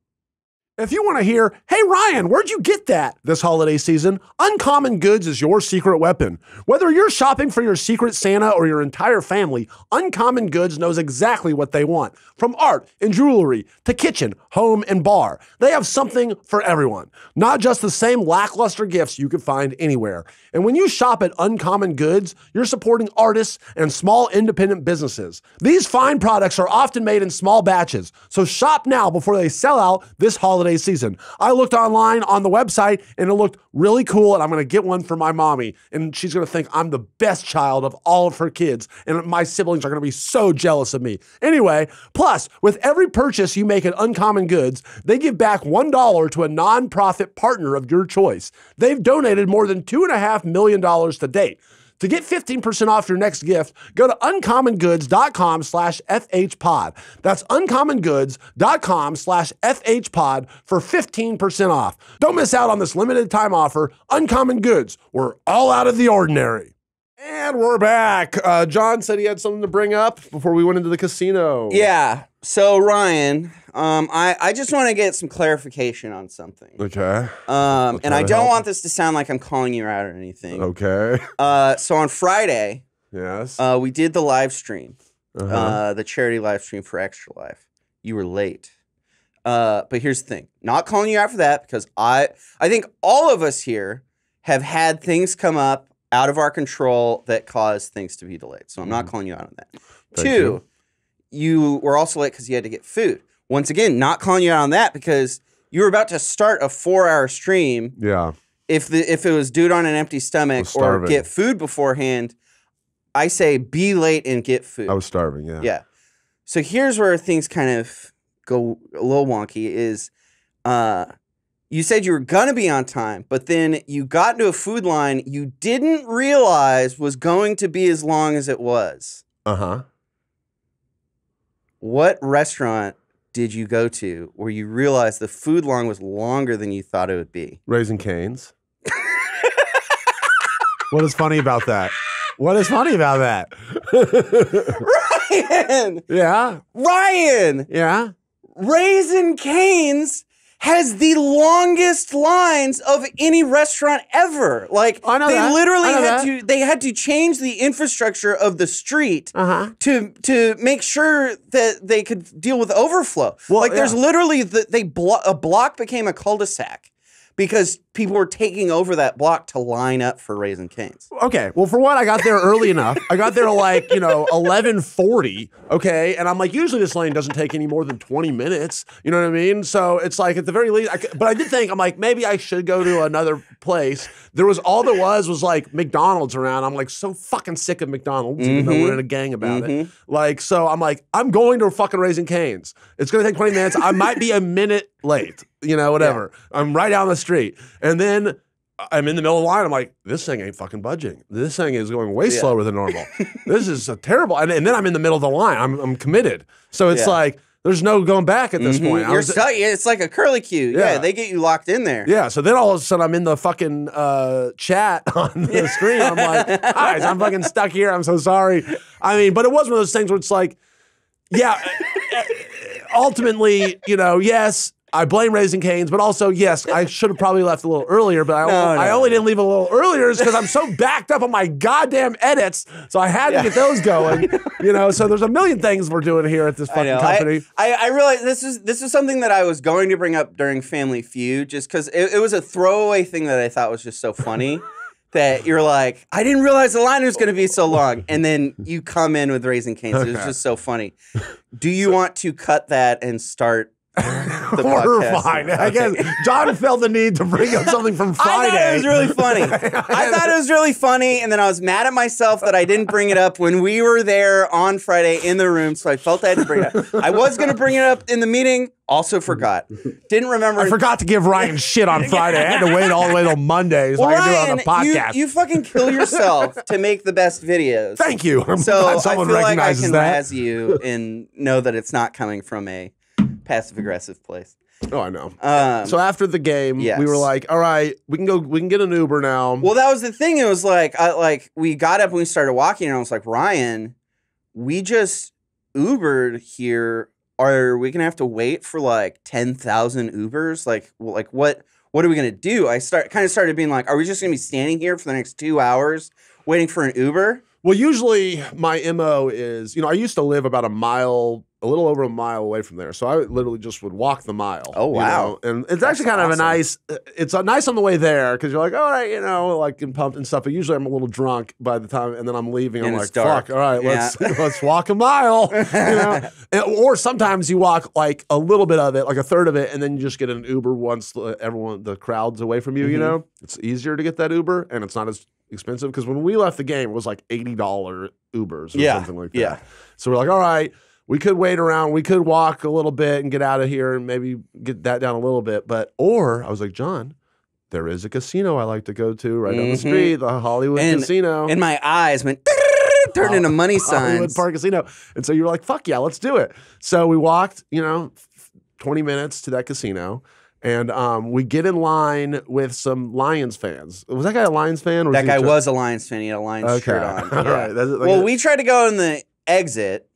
If you want to hear, hey Ryan, where'd you get that this holiday season? Uncommon Goods is your secret weapon. Whether you're shopping for your secret Santa or your entire family, Uncommon Goods knows exactly what they want. From art and jewelry to kitchen, home, and bar, they have something for everyone. Not just the same lackluster gifts you could find anywhere. And when you shop at Uncommon Goods, you're supporting artists and small independent businesses. These fine products are often made in small batches, so shop now before they sell out this holiday season. I looked online on the website and it looked really cool, and I'm going to get one for my mommy, and she's going to think I'm the best child of all of her kids, and my siblings are going to be so jealous of me. Anyway, plus, with every purchase you make at Uncommon Goods, they give back $1 to a nonprofit partner of your choice. They've donated more than $2.5 million to date. To get 15% off your next gift, go to uncommongoods.com/FHpod. That's uncommongoods.com/FHpod for 15% off. Don't miss out on this limited time offer. Uncommon Goods, we're all out of the ordinary. And we're back. John said he had something to bring up before we went into the casino. Yeah. So Ryan, I just want to get some clarification on something. Okay. And I don't want this to sound like I'm calling you out or anything. Okay. So on Friday, Yes. we did the live stream, the charity live stream for Extra Life. You were late. But here's the thing. Not calling you out for that, because I think all of us here have had things come up out of our control that cause things to be delayed. So I'm not calling you out on that. Two, you were also late because you had to get food. Once again, not calling you out on that, because you were about to start a 4-hour stream. Yeah. If it was dude on an empty stomach or get food beforehand, I say be late and get food. I was starving, yeah. Yeah. So here's where things kind of go a little wonky is you said you were going to be on time, but then you got into a food line you didn't realize was going to be as long as it was. Uh-huh. What restaurant did you go to where you realized the food line was longer than you thought it would be? Raising Cane's. What is funny about that? What is funny about that? Ryan! Yeah. Ryan! Yeah. Raising Cane's has the longest lines of any restaurant ever. Like, I know they that. literally I know had to change the infrastructure of the street to make sure that they could deal with overflow. Well, like, there's literally a block became a cul-de-sac because people were taking over that block to line up for Raising Cane's. Okay, well, for one, I got there early enough. I got there like, 11:40, okay? And I'm like, usually this lane doesn't take any more than 20 minutes, you know what I mean? So it's like, at the very least, but I did think, I'm like, maybe I should go to another place. All there was like McDonald's around. I'm like so fucking sick of McDonald's, even though we're in a gang about it. Like, so I'm like, I'm going to fucking Raising Cane's. It's gonna take 20 minutes. I might be a minute late, whatever. Yeah. I'm right down the street. And then I'm in the middle of the line. I'm like, this thing ain't fucking budging. This thing is going way slower than normal. This is a terrible. And then I'm in the middle of the line. I'm committed. So it's like, there's no going back at this point. You're stuck. It's like a curly cue. Yeah, they get you locked in there. Yeah, so then all of a sudden I'm in the fucking chat on the screen. I'm like, guys, I'm fucking stuck here. I'm so sorry. I mean, but it was one of those things where it's like, yeah, ultimately, yes, I blame Raising Cane's, but also, yes, I should have probably left a little earlier, but I only didn't leave a little earlier because I'm so backed up on my goddamn edits, so I had to get those going, so there's a million things we're doing here at this fucking company. I realized this is something that I was going to bring up during Family Feud, just because it was a throwaway thing that I thought was just so funny. That you're like, I didn't realize the line was going to be so long. And then you come in with Raising Cane's. It was just so funny. Do you want to cut that and start We're podcast. fine. Okay. I guess John felt the need to bring up something from Friday. I thought it was really funny. I thought it was really funny, and then I was mad at myself that I didn't bring it up when we were there on Friday in the room, so I felt I had to bring it up. I was going to bring it up in the meeting, also forgot. Didn't remember. I forgot to give Ryan shit on Friday. I had to wait all the way till Monday so I could do it on the podcast. You fucking kill yourself to make the best videos. Thank you. I'm So glad I someone feel like I recognizes can that. razz you and know that it's not coming from a passive-aggressive place. Oh, I know. So After the game, yes. we were like, all right, we can get an Uber now. well, that was the thing. It was like, we got up and we started walking, and I was like, Ryan, we just Ubered here. Are we gonna have to wait for like 10,000 Ubers? Like what are we gonna do? I started being like, are we just gonna be standing here for the next 2 hours waiting for an Uber? Well, usually my MO is, I used to live about a little over a mile away from there. So I literally just would walk the mile. Oh, wow. And it's actually kind of it's nice on the way there because you're like, all right, like and pumped and stuff. But usually I'm a little drunk by the time, and then I'm leaving. And I'm it's like, dark. fuck, all right, Yeah. let's walk a mile. Or sometimes you walk like a little bit of it, like a third of it, and then you just get an Uber once the crowd's away from you, Mm-hmm. It's easier to get that Uber, and it's not as expensive because when we left the game, it was like $80 Ubers or something like that. Yeah. So we're like, all right, we could wait around, we could walk a little bit and get out of here and maybe get that down a little bit. Or I was like, John, there is a casino I like to go to right down the street, the Hollywood Casino. And my eyes went turned into money Hollywood signs. Park Casino. And so you were like, fuck yeah, let's do it. So we walked, 20 minutes to that casino. And we get in line with some Lions fans. Was that guy a Lions fan? Or That guy was a Lions fan. He had a Lions shirt on. All right. Well, we tried to go in the exit,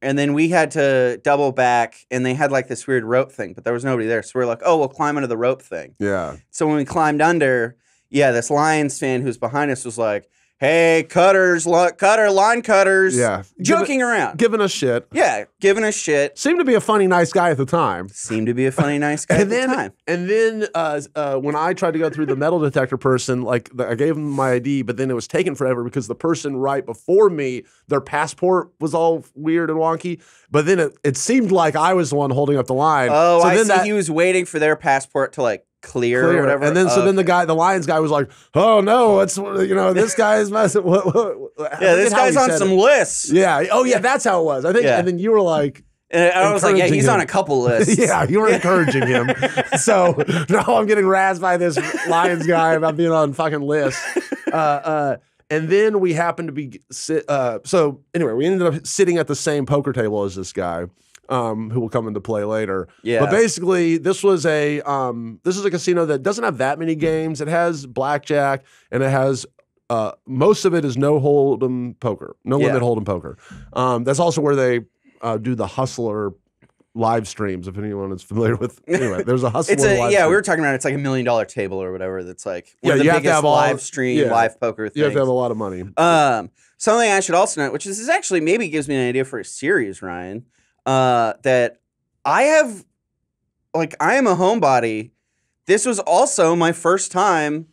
and then we had to double back, and they had like this weird rope thing, but there was nobody there. So we were like, oh, we'll climb under the rope thing. Yeah. So when we climbed under, this Lions fan who's behind us was like, hey, line cutters. Yeah. Joking around. Giving us shit. Yeah, giving us shit. Seemed to be a funny, nice guy at the time. Seemed to be a funny, nice guy at the time. And then when I tried to go through the metal detector person, I gave him my ID, but then it was taking forever because the person right before me, their passport was all weird and wonky. But then it seemed like I was the one holding up the line. Oh, so I then see. He was waiting for their passport to clear or whatever. And then so then the Lions guy was like, "Oh no, it's this guy's messing." This guy's on some lists. Yeah. Oh yeah, that's how it was. I think. Yeah. And then you were like. And I was like, yeah, he's him. on a couple lists. Yeah, you were encouraging him. So now I'm getting razzed by this Lions guy about being on fucking lists. And then we happened to be so anyway, we ended up sitting at the same poker table as this guy. Who will come into play later. Yeah. But basically, this is a casino that doesn't have that many games. It has blackjack, and it has most of it is no limit hold'em poker. That's also where they do the Hustler live streams. If anyone is familiar with, anyway, there's a Hustler. We were talking about it's like $1 million table or whatever. That's like one of the you have to biggest have live stream live poker things. You have to have a lot of money. Something I should also note, which is actually maybe gives me an idea for a series, Ryan. That I have, I am a homebody. This was also my first time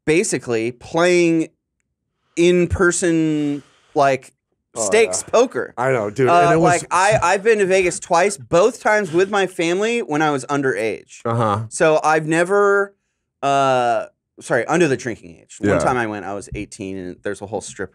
basically playing in person, stakes poker. I know, dude. And it was, I've been to Vegas twice, both times with my family when I was underage. So I've never, under the drinking age. One time I went, I was 18, and there's a whole strip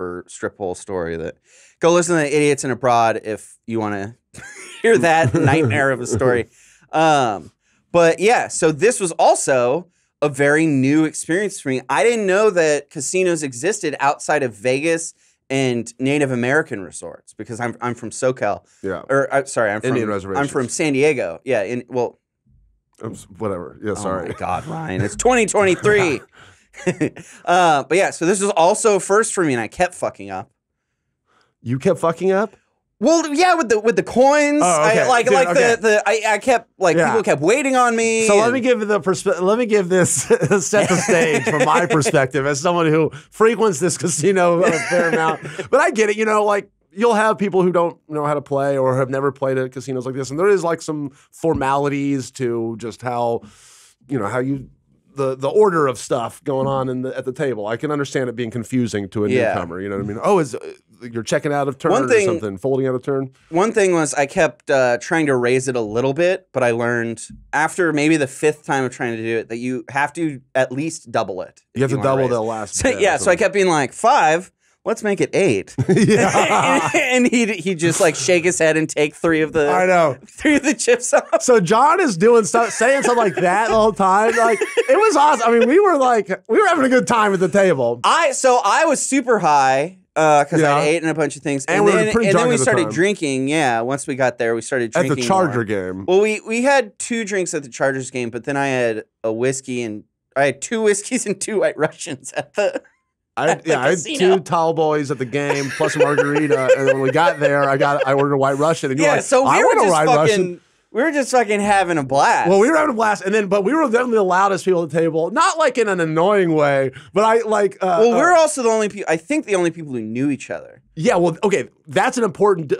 hole story that go listen to Idiots in Abroad if you want to hear that nightmare of a story. But yeah, so this was also a very new experience for me. I didn't know that casinos existed outside of Vegas and Native American resorts because I'm from SoCal. Yeah. I'm from Indian reservations. I'm from San Diego. Yeah. Whatever. Yeah. Sorry. Oh my God, Ryan, it's 2023. But yeah, so this was also a first for me, and I kept fucking up. You kept fucking up? Well, yeah, with the coins, Oh, okay. I kept people kept waiting on me. So let me give this set the stage from my perspective as someone who frequents this casino a fair amount. But I get it, you'll have people who don't know how to play or have never played at casinos like this, and there is some formalities to just how you. The order of stuff going on at the table. I can understand it being confusing to a newcomer. You know what I mean? Oh, you're checking out of turn One thing- or something, folding out of turn? One thing was I kept trying to raise it a little bit, but I learned after maybe the 5th time of trying to do it that you have to at least double it. You have to wanna double raise the it. last. So, bit or yeah, so I something. kept being like 5. Let's make it 8. Yeah. and he'd just like shake his head and take 3 of the I know. 3 of the chips off. So John is doing stuff, saying something like that the whole time. Like it was awesome. I mean, we were having a good time at the table. I was super high because Yeah. I'd eaten a bunch of things, And we were pretty drunk then we at the started time. drinking. Yeah, once we got there, we started At drinking the Charger more. game. Well, we had 2 drinks at the Chargers game, but then I had a whiskey and I had 2 whiskeys and 2 White Russians at the. I had casino. 2 tall boys at the game plus a margarita, and then when we got there, I ordered a White Russian. And you're Yeah, like, so I we were want a just White Russian. fucking having a blast. Well, we were having a blast, but we were definitely the loudest people at the table. Not like in an annoying way, but I like. we're also the only people. I think the only people who knew each other. Yeah, well, okay, that's an important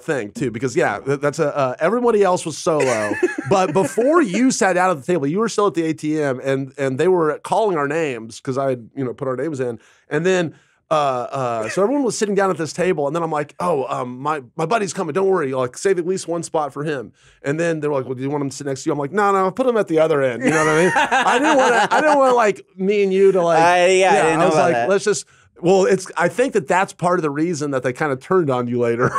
thing too, because that's everybody else was solo, but before you sat down at the table, you were still at the ATM, and they were calling our names because I had put our names in, and then. So everyone was sitting down at this table, and then I'm like, my buddy's coming. Don't worry, like save at least one spot for him. And then they were like, well, do you want him to sit next to you? I'm like, no, put him at the other end. You know what I mean? I didn't want like me and you to like. I didn't know I was about like, that. let's just. Well, I think that's part of the reason that they kind of turned on you later.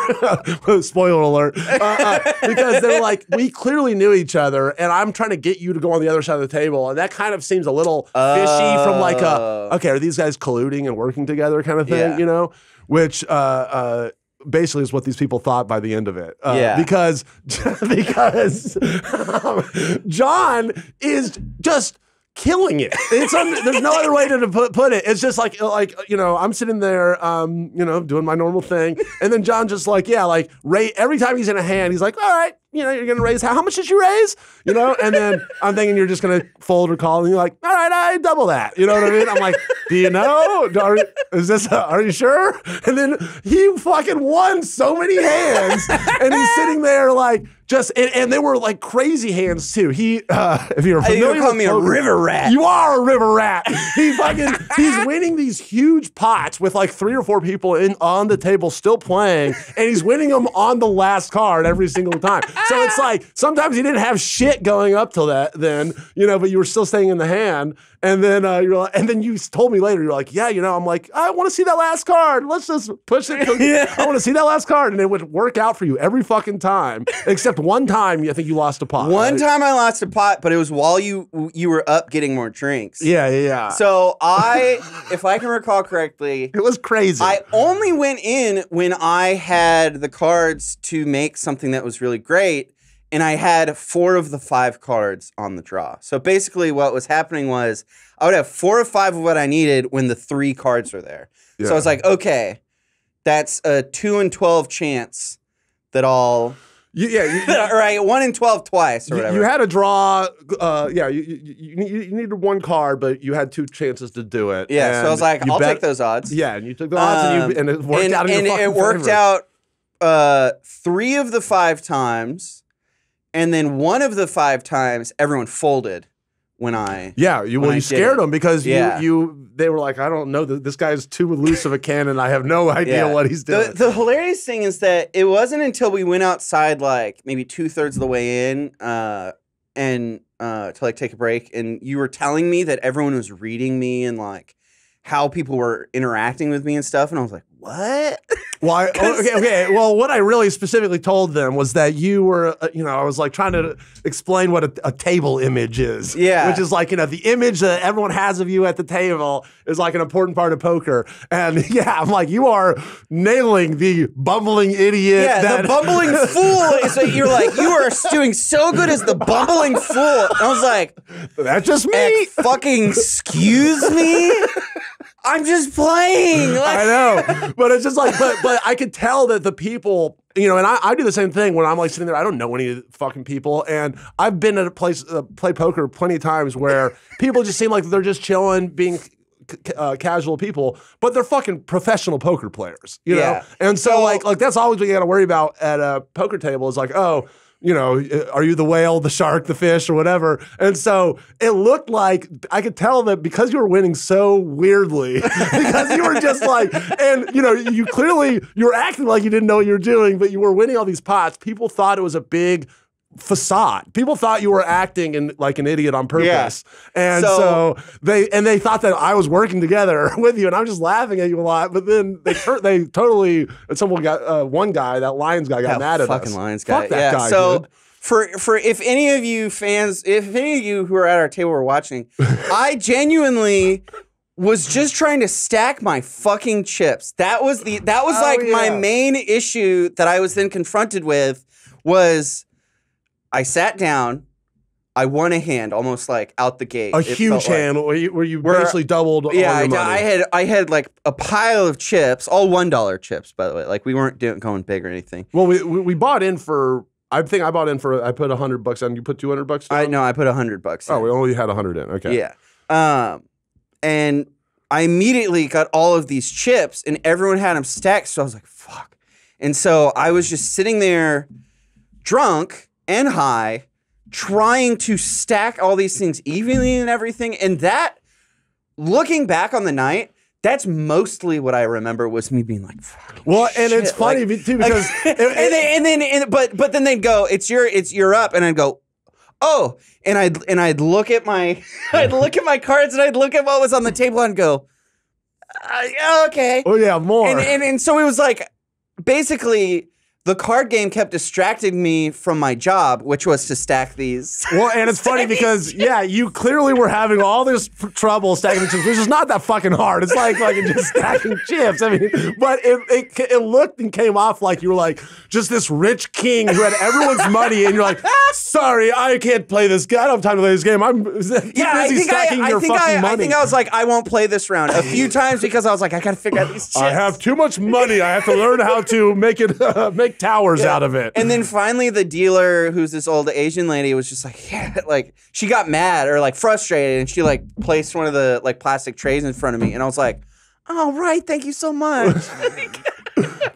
Spoiler alert. Because they were like, we clearly knew each other, and I'm trying to get you to go on the other side of the table. And that kind of seems a little fishy from like okay, are these guys colluding and working together kind of thing, Yeah. Which basically is what these people thought by the end of it. Yeah. Because John is just killing it. There's no other way to put it. It's just like I'm sitting there, doing my normal thing, and then John just every time he's in a hand, he's like, all right, you're gonna raise how much did you raise? And then I'm thinking you're just gonna fold or call, and you're like, all right, I double that. You know what I mean? I'm like, do you know? Are you sure? And then he fucking won so many hands, and he's sitting there like. And they were like crazy hands too. If you're familiar You call with me a poker, river rat. you are a river rat. He's winning these huge pots with like 3 or 4 people on the table still playing, and he's winning them on the last card every single time. So it's like sometimes he didn't have shit going up till then, but you were still staying in the hand. And then you're like, and then you told me later, you're like, yeah, I'm like, I want to see that last card. Let's just push it. I want to see that last card, and it would work out for you every fucking time, except one time. I think you lost a pot. One right? time I lost a pot, but it was while you were up getting more drinks. Yeah. So if I can recall correctly, It was crazy. I only went in when I had the cards to make something that was really great, and I had 4 of the 5 cards on the draw. So basically what was happening was I would have 4 or 5 of what I needed when the 3 cards were there. Yeah. So I was like, okay, that's a 2 in 12 chance that I'll... right, 1 in 12 twice or whatever. You had a draw. You needed 1 card, but you had 2 chances to do it. Yeah, so I was like, you I'll take those odds. Yeah, and you took the odds, and it worked out in your fucking it worked favor. out 3 of the 5 times, and then 1 of the 5 times everyone folded when I Yeah, you I scared did it. them because Yeah. they were like, I don't know, this guy's too loose of a cannon. I have no idea what he's doing. The hilarious thing is that it wasn't until we went outside, like maybe 2/3 of the way in, and to like take a break, and you were telling me that everyone was reading me and like how people were interacting with me and stuff, and I was like, what? Well, okay. Well, what I really specifically told them was that you were, I was like trying to explain what a table image is. Yeah. Which is like, the image that everyone has of you at the table is like an important part of poker. And yeah, I'm like, you are nailing the bumbling idiot. Yeah, the bumbling fool is what you're like, you are doing so good as the bumbling fool. And I was like, that's just me. Fucking excuse me? I'm just playing. I know, but it's just like, but I could tell that the people, and I do the same thing when I'm like sitting there. I don't know any of the fucking people, and I've been at a place play poker plenty of times where people just seem like they're just chilling, being casual people, but they're fucking professional poker players, you know. And so like that's always what you got to worry about at a poker table is like, oh, you know, are you the whale, the shark, the fish, or whatever? And so it looked like I could tell that because you were winning so weirdly, because you were just like, and you know, you were acting like you didn't know what you were doing, but you were winning all these pots. People thought it was a big facade. People thought you were acting like an idiot on purpose. Yeah. And so they thought that I was working together with you, and I'm just laughing at you a lot. But then they totally, and someone got one guy, that Lions guy, got mad at us. Fucking Lions guy. Fuck that guy. So dude. For if any of you fans, if any of you who are at our table were watching, I genuinely was just trying to stack my fucking chips. That was my main issue that I was then confronted with was I sat down, I won a hand almost like out the gate. A huge hand where you basically doubled all your money. I had like a pile of chips, all $1 chips, by the way. Like we weren't going big or anything. Well, we bought in for, I think I bought in for, I put $100 on. You put $200 down? I put $100 in. Oh, we only had 100 in. Okay. Yeah. And I immediately got all of these chips and everyone had them stacked. So I was like, fuck. And so I was just sitting there drunk and high, trying to stack all these things evenly and everything. And that, looking back on the night, that's mostly what I remember was me being like, well, and shit. it's funny too because but then they'd go, you're up, and I'd go, oh, and I'd look at my cards and I'd look at what was on the table and go, okay. Oh yeah, more. And so it was like basically the card game kept distracting me from my job, which was to stack these. Well, and it's funny because, yeah, you clearly were having all this trouble stacking chips, which is not that fucking hard. It's like fucking just stacking chips. I mean, but it looked and came off like you were like just this rich king who had everyone's money, and you're like, sorry, I can't play this. I don't have time to play this game. I'm busy stacking your fucking money. I think I was like, I won't play this round a few times because I was like, I gotta figure out these chips. I have too much money. I have to learn how to make make towers out of it. And then finally the dealer, who's this old Asian lady, was just like, yeah, like she got mad or like frustrated, and she like placed one of the like plastic trays in front of me, and I was like, all right, thank you so much.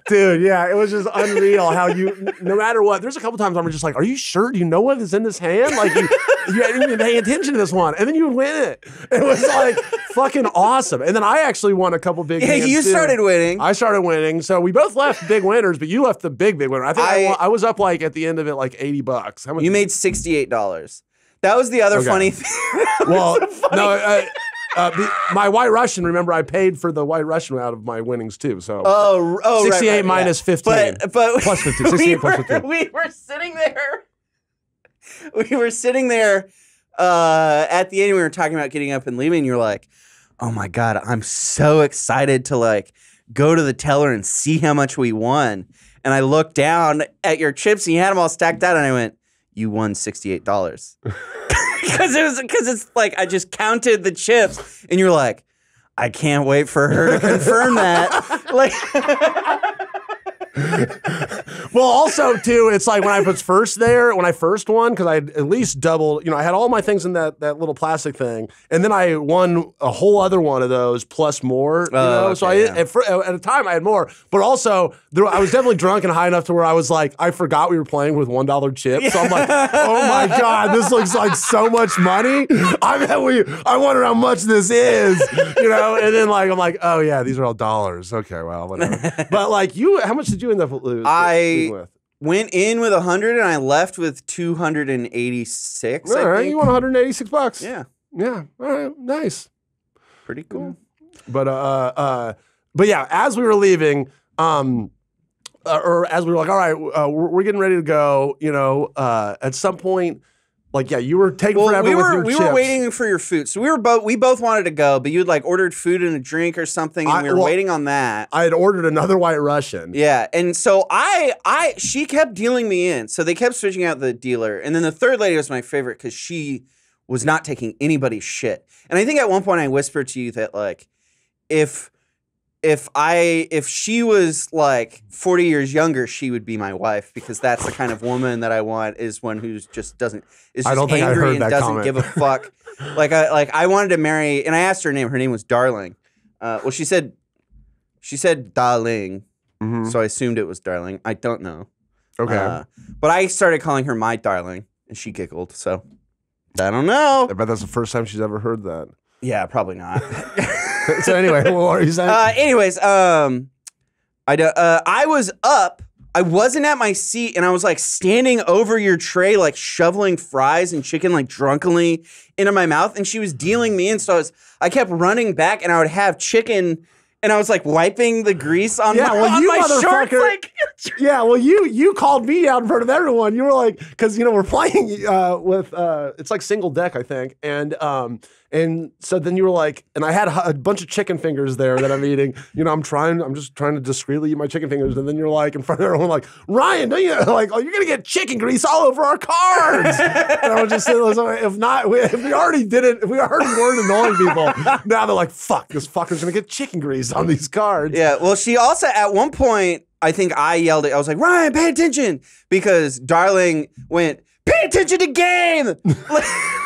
Dude, yeah, it was just unreal how you, no matter what, there's a couple times I'm just like, are you sure? Do you know what is in this hand? Like, you didn't even pay attention to this one, and then you would win it. It was like fucking awesome. And then I actually won a couple big hands you started winning. I started winning. So we both left big winners, but you left the big winner. I think I was up like at the end of it like $80. How much? You made $68. That was the other funny thing. Well, no, my White Russian, remember, I paid for the White Russian out of my winnings too. So 68 right, minus 15. But plus 15. 68 plus 15. We were sitting there. We were sitting there at the end. We were talking about getting up and leaving. And you're like, oh my God, I'm so excited to like go to the teller and see how much we won. And I looked down at your chips and you had them all stacked out. And I went, you won $68. Because it's like I just counted the chips, and you're like, I can't wait for her to confirm that. Like, well, also too, it's like when I was first there, when I first won, because I had at least doubled. You know, I had all my things in that little plastic thing, and then I won a whole other one of those plus more. You know, okay, so at a time I had more, but also I was definitely drunk and high enough to where I was like, I forgot we were playing with $1 chips. So I'm like, oh my God, this looks like so much money. I wonder how much this is. You know, and then like I'm like, oh yeah, these are all dollars. Okay, well, whatever. But like how much did you end up losing with? Went in with 100 and I left with 286. All right, you won $186. Yeah. Yeah. All right. Nice. Pretty cool. But yeah, as we were leaving, or as we were like, all right, we're getting ready to go. You know, at some point, like, yeah, you were taking forever with your chips. We were waiting for your food. So we both wanted to go, but you'd like ordered food and a drink or something, and we were waiting on that. I had ordered another White Russian. Yeah, and so she kept dealing me in. So they kept switching out the dealer, and then the third lady was my favorite because she was not taking anybody's shit. And I think at one point I whispered to you that like, if she was like 40 years younger, she would be my wife, because that's the kind of woman that I want, is one who's just angry and doesn't give a fuck. I wanted to marry, and I asked her name. Her name was Darling. Well, she said darling, so I assumed it was Darling. I don't know. Okay. But I started calling her my darling, and she giggled. So I don't know. I bet that's the first time she's ever heard that. Yeah, probably not. So anyway, what are you saying? I was up. I wasn't at my seat, and I was like standing over your tray, like shoveling fries and chicken, like drunkenly into my mouth. And she was dealing me in, so I kept running back, and I would have chicken, and I was like wiping the grease on my shorts. Like, yeah, well, you called me out in front of everyone. You were like, because we're playing with it's like single deck, I think, and so then you were like, and I had a bunch of chicken fingers there that I'm eating. I'm just trying to discreetly eat my chicken fingers, and then you're like in front of everyone, like, Ryan, don't you like, oh, you're gonna get chicken grease all over our cards. And I was just saying, if we already weren't annoying people, now they're like, fuck, this fucker's gonna get chicken grease on these cards. Yeah, well, she also at one point, I think I yelled it. I was like, Ryan, pay attention, because Darling went, pay attention to game.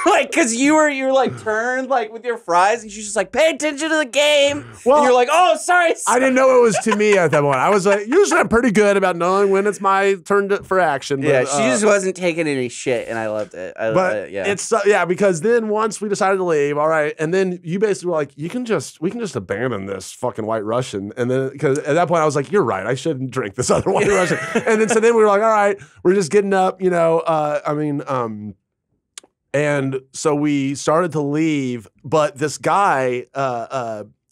Like, cause you were like turned like with your fries, and she's just like, pay attention to the game. Well, and you're like, oh, sorry. I didn't know it was to me at that point. I was like, usually I'm pretty good about knowing when it's my turn for action. But, yeah, she just wasn't taking any shit, and I loved it. It's because then once we decided to leave, all right, and then you basically were like, we can just abandon this fucking White Russian, and then because at that point I was like, you're right, I shouldn't drink this other White Russian, and then we were like, all right, we're just getting up, and so we started to leave, but this guy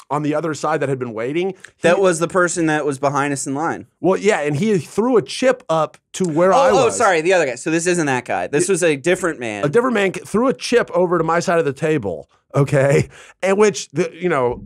on the other side that had been waiting. That was the person that was behind us in line. Well, yeah, and he threw a chip up to where I was. Oh, sorry, the other guy. So this isn't that guy. This was a different man. A different man threw a chip over to my side of the table. Okay, and which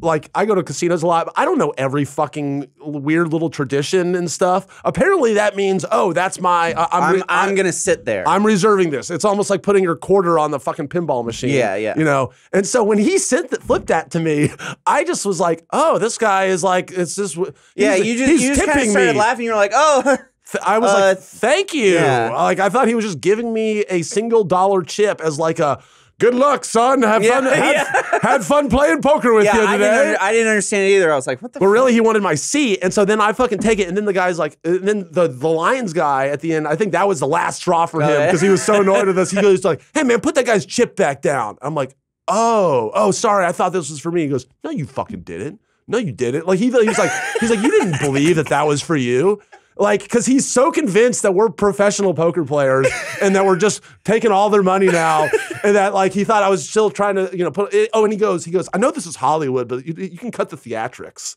like I go to casinos a lot, but I don't know every fucking weird little tradition and stuff. Apparently, that means that's my. I'm gonna sit there. I'm reserving this. It's almost like putting your quarter on the fucking pinball machine. Yeah. And so when he flipped that to me, I just was like, oh, this guy is like, it's just. Yeah, you just kind of started laughing. You're like, oh. I was like, thank you. Yeah. Like I thought he was just giving me a $1 chip as like a. Good luck, son. Have fun. Had fun playing poker with you today. I didn't understand it either. I was like, what the But really, he wanted my seat. And so then I fucking take it. And then the guy's like, and then the Lions guy at the end, I think that was the last straw for him because he was so annoyed with us. He goes like, hey, man, put that guy's chip back down. I'm like, oh, sorry. I thought this was for me. He goes, no, you fucking didn't. No, you didn't. Like, he's like, you didn't believe that was for you. Like, because he's so convinced that we're professional poker players and that we're just taking all their money now, and that like he thought I was still trying to put it. Oh, and he goes, I know this is Hollywood, but you can cut the theatrics,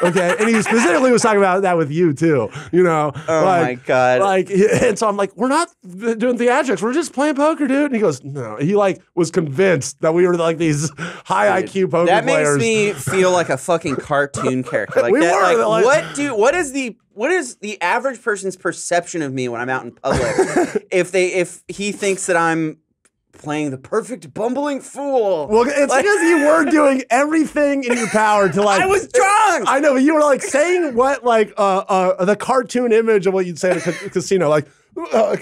okay? And he specifically was talking about that with you too, Oh my god! Like, and so I'm like, we're not doing theatrics, we're just playing poker, dude. And he goes, no. He like was convinced that we were like these high IQ poker players. That makes me feel like a fucking cartoon character. Like that. Like, what is the average person's perception of me when I'm out in public? if he thinks that I'm playing the perfect bumbling fool. Well, it's because you were doing everything in your power to like. I was drunk. I know, but you were like saying what like the cartoon image of what you'd say at a casino, like. Well,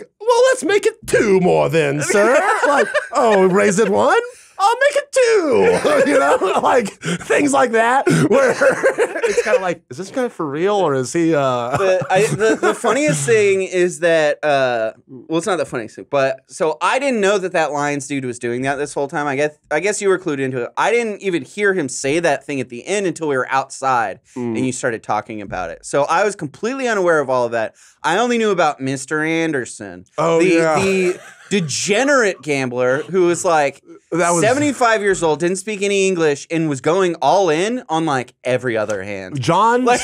let's make it 2 more then, sir. Like, raise it 1. I'll make it 2. Like things like that. Where it's kind of like, is this guy for real or is he? The funniest thing is that well, it's not the funniest thing, but so I didn't know that Lions dude was doing that this whole time. I guess you were clued into it. I didn't even hear him say that thing at the end until we were outside and you started talking about it. So I was completely unaware of all of that. I only knew about Mr. Anderson. The degenerate gambler who was like 75 years old, didn't speak any English, and was going all in on like every other hand. John, of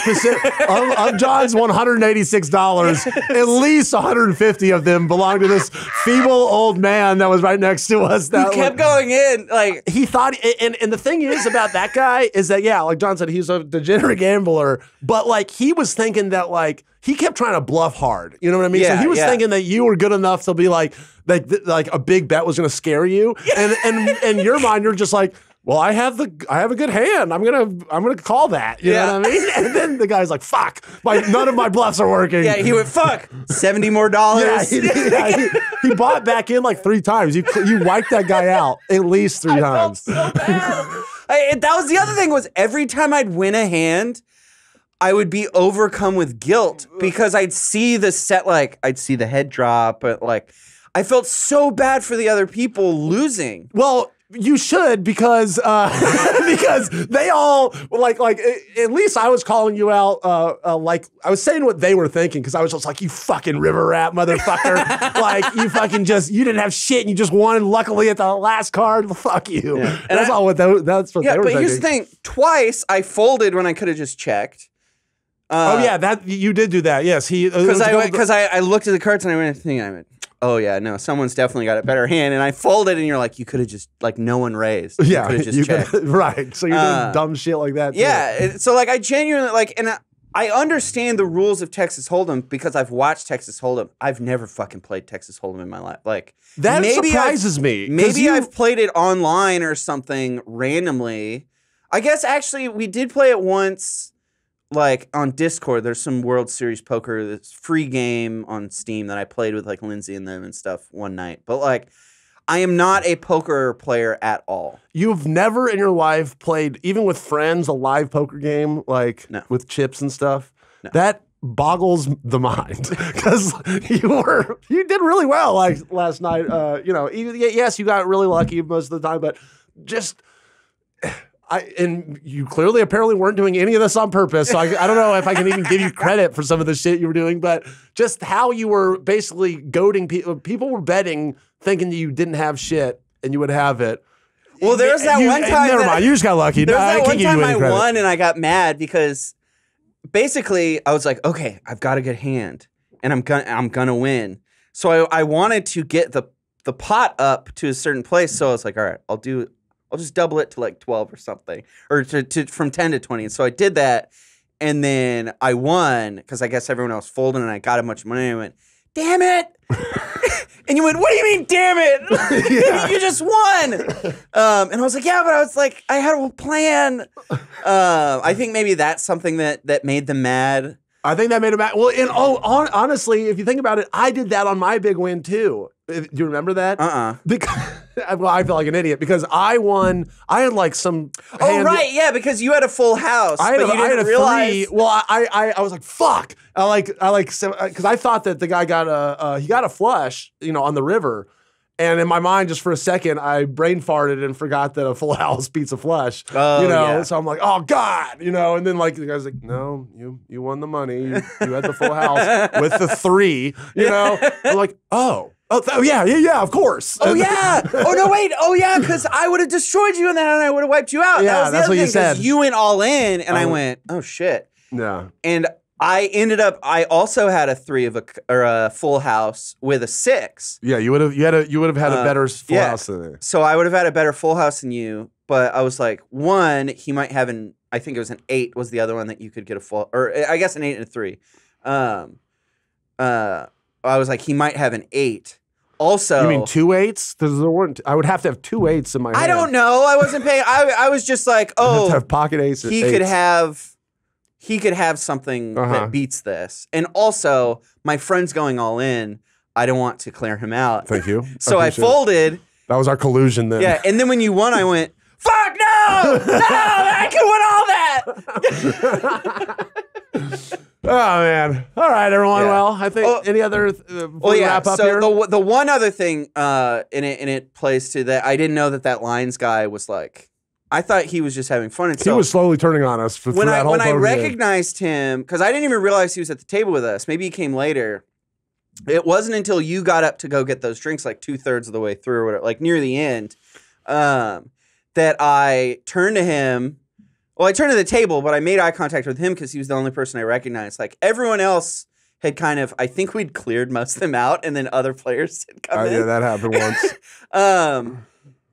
John's $186, at least 150 of them belonged to this feeble old man that was right next to us. That kept going in. Like he thought, and the thing is about that guy is that, yeah, like John said, he's a degenerate gambler, but like he was thinking that like, he kept trying to bluff hard. You know what I mean? Yeah, so he was thinking that you were good enough to be like a big bet was going to scare you. And in your mind, you're just like, well, I have a good hand. I'm gonna call that. You know what I mean? And then the guy's like, fuck, none of my bluffs are working. Yeah, he went, fuck, $70 more. He bought back in like 3 times. You wiped that guy out at least 3 times. Felt so bad. That was the other thing was every time I'd win a hand, I would be overcome with guilt because I'd see the set, like I'd see the head drop, but like I felt so bad for the other people losing. Well, you should because because they all like at least I was calling you out like I was saying what they were thinking because I was just like, you fucking river rat motherfucker. Like you fucking you didn't have shit and you just won luckily at the last card. Fuck you. Yeah. And that's what they were thinking. But here's the thing, twice I folded when I could have just checked. Oh yeah, that you did do that. Yes, because I looked at the cards and I went, oh yeah, no, someone's definitely got a better hand, and I folded, and you're like, you could have just like no one raised. Yeah, you could have just checked. Right. So you're doing dumb shit like that. Too. Yeah. So like I genuinely like, and I understand the rules of Texas Hold'em because I've watched Texas Hold'em. I've never fucking played Texas Hold'em in my life. Like that surprises me. Maybe I've played it online or something randomly. I guess actually we did play it once. Like on Discord, there's some World Series Poker, this free game on Steam that I played with like Lindsay and them and stuff one night. But like, I am not a poker player at all. You've never in your life played, even with friends, a live poker game like with chips and stuff? No. That boggles the mind because you did really well like last night. Yes, you got really lucky most of the time, but just. And you clearly apparently weren't doing any of this on purpose, so I don't know if I can even give you credit for some of the shit you were doing, but just how you were basically goading people. People were betting thinking that you didn't have shit and you would have it. Well, there's that one time. Never mind, you just got lucky. There's that one time I won and I got mad because basically I was like, okay, I've got a good hand and I'm gonna win. So I wanted to get the pot up to a certain place, so I was like, all right, I'll just double it to like 12 or something, or to from 10 to 20. And so I did that, and then I won because I guess everyone else folded, and I got a bunch of money. And I went, damn it! And you went, what do you mean, damn it? You just won. And I was like, yeah, but I was like, I had a plan. I think maybe that's something that made them mad. I think that made them mad. Well, and honestly, if you think about it, I did that on my big win too. Do you remember that? Because well, I feel like an idiot because I won. I had like some. Oh right, yeah, because you had a full house. I had a realize. 3. Well, I was like fuck. Because I thought that the guy got a flush, on the river. And in my mind, just for a second, I brain farted and forgot that a full house beats a flush. Oh, yeah. So I'm like, oh God, and then like the guy's like, no, you won the money. You had the full house with the 3. I'm like, oh yeah, of course. Oh yeah. Oh no, wait. Oh yeah, because I would have destroyed you in that, and I would have wiped you out. Yeah, that's what you said. You went all in, and I went, oh shit. Yeah. And I also had a 3 or a full house with a 6. Yeah, you would have had a better full house than me. So I would have had a better full house than you, but I was like, 1, he might have I think it was an 8 was the other one that you could get a full, or I guess an 8 and a 3. I was like, he might have an 8. Also, you mean 2 8s? There weren't. I would have to have 2 8s in my hand. I don't know. I wasn't paying. I was just like, oh, have pocket aces. He could have something that beats this. And also, my friend's going all in. I don't want to clear him out. Thank you. So I folded. That was our collusion then. Yeah, and then when you won, I went, fuck no! No, I can win all that! Oh, man. All right, everyone. Yeah. Well, I think any other wrap up here? The one other thing in it plays to that, I didn't know that lines guy was like, I thought he was just having fun. And he was slowly turning on us for that whole When I recognized him, because I didn't even realize he was at the table with us. Maybe he came later. It wasn't until you got up to go get those drinks like 2/3 of the way through or whatever, like near the end, that I turned to him. Well, I turned to the table, but I made eye contact with him because he was the only person I recognized. Like everyone else had kind of, I think we'd cleared most of them out, and then other players had come in. Yeah, that happened once.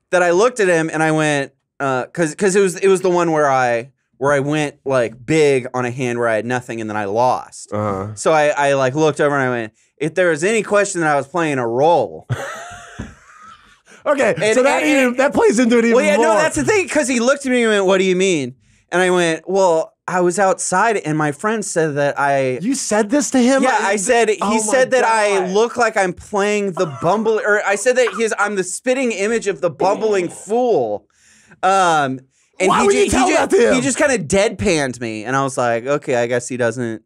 That I looked at him and I went, because it was the one where I went like big on a hand where I had nothing and then I lost. So I like looked over and I went, if there was any question that I was playing a role. Okay, so that plays into it even more. Well, yeah, no, that's the thing, because he looked at me and went, what do you mean? And I went, well, I was outside and my friend said that You said this to him? Yeah, I said, he said that I look like I'm playing the or I said that I'm the spitting image of the bumbling fool. And And Why would you tell that to him? He just kind of deadpanned me, and I was like, okay, I guess he didn't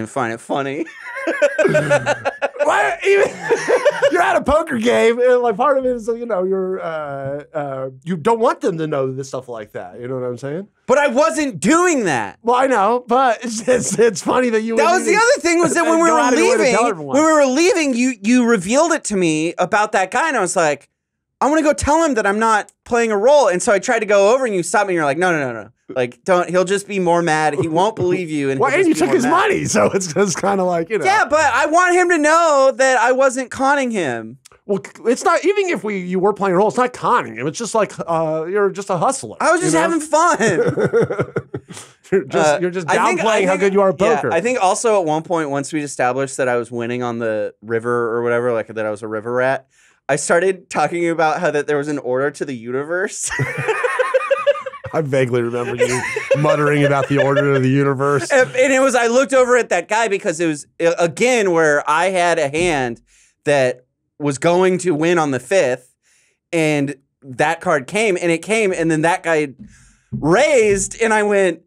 find it funny. Why even you're at a poker game, and like part of it is you don't want them to know this stuff like that. You know what I'm saying? But I wasn't doing that. Well, I know, but it's funny that you. That was the other thing was that when we were leaving, you revealed it to me about that guy, and I was like, I want to go tell him that I'm not playing a role, and so I tried to go over, and you stopped me. And you're like, no. Like, don't. He'll just be more mad. He won't believe you. And and you took his money, so it's kind of like Yeah, but I want him to know that I wasn't conning him. Well, it's not even if you were playing a role. It's not conning him. It's just like you're just a hustler. I was just having fun. you're just downplaying how good you are at poker. Yeah, I think also at one point, once we established that I was winning on the river or whatever, like that I was a river rat, I started talking about how that there was an order to the universe. I vaguely remember you muttering about the order of the universe. And it was, I looked over at that guy because it was, again, where I had a hand that was going to win on the 5th, and that card came, and then that guy raised, and I went,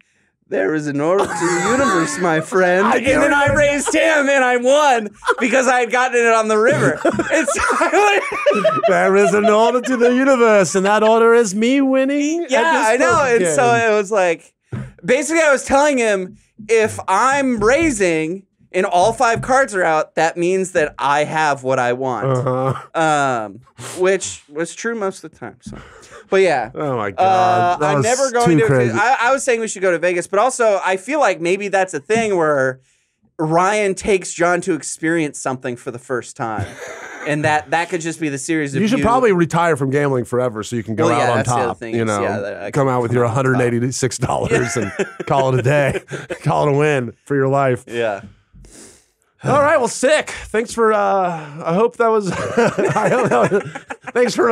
there is an order to the universe, my friend. And then I raised him, and I won because I had gotten it on the river. There is an order to the universe, and that order is me winning. Yeah, I know. And so it was like, basically I was telling him, if I'm raising and all 5 cards are out, that means that I have what I want. Which was true most of the time. So. But yeah. Oh my God. I'm never going to. I was saying we should go to Vegas, but also I feel like maybe that's a thing where Ryan takes Jon to experience something for the first time. And that could just be the series of you should probably retire from gambling forever so you can go out on top. You know, come out with your $186 and call it a day. Call it a win for your life. Yeah. All right, well, sick. Thanks for. I hope that was. Thanks for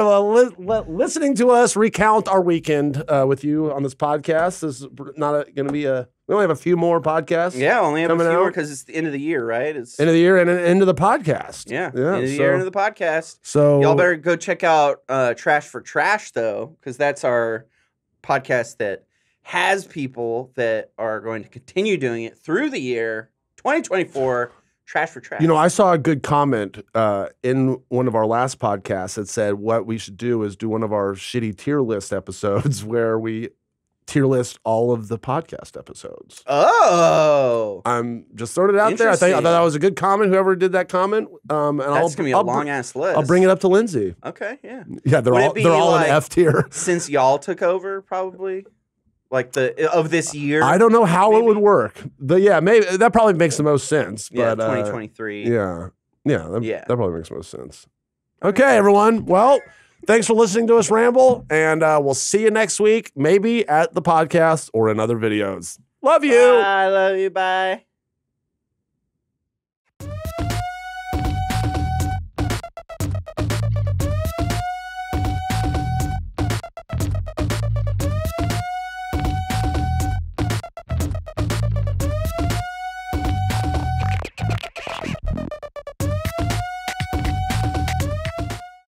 listening to us recount our weekend with you on this podcast. This is not going to be a. We only have a few more podcasts. Yeah, only have a few more because it's the end of the year, right? It's end of the year and end of the podcast. Yeah, end of the year, end of the podcast. So y'all better go check out Trash for Trash though, because that's our podcast that has people that are going to continue doing it through the year 2024. Trash for Trash. You know, I saw a good comment in one of our last podcasts that said what we should do is do one of our shitty tier list episodes where we tier list all of the podcast episodes. Oh. I'm just throwing it out there. I thought that was a good comment, whoever did that comment. And that's going to be a long-ass list. I'll bring it up to Lindsay. Okay, yeah. Yeah, they're all in F tier. Since y'all took over, probably? Like of this year? I don't know how it would work. But yeah, maybe that probably makes the most sense. Yeah, but, 2023. That probably makes most sense. Okay, everyone. Well, thanks for listening to us ramble, and we'll see you next week, maybe at the podcast or in other videos. Love you. I love you. Bye.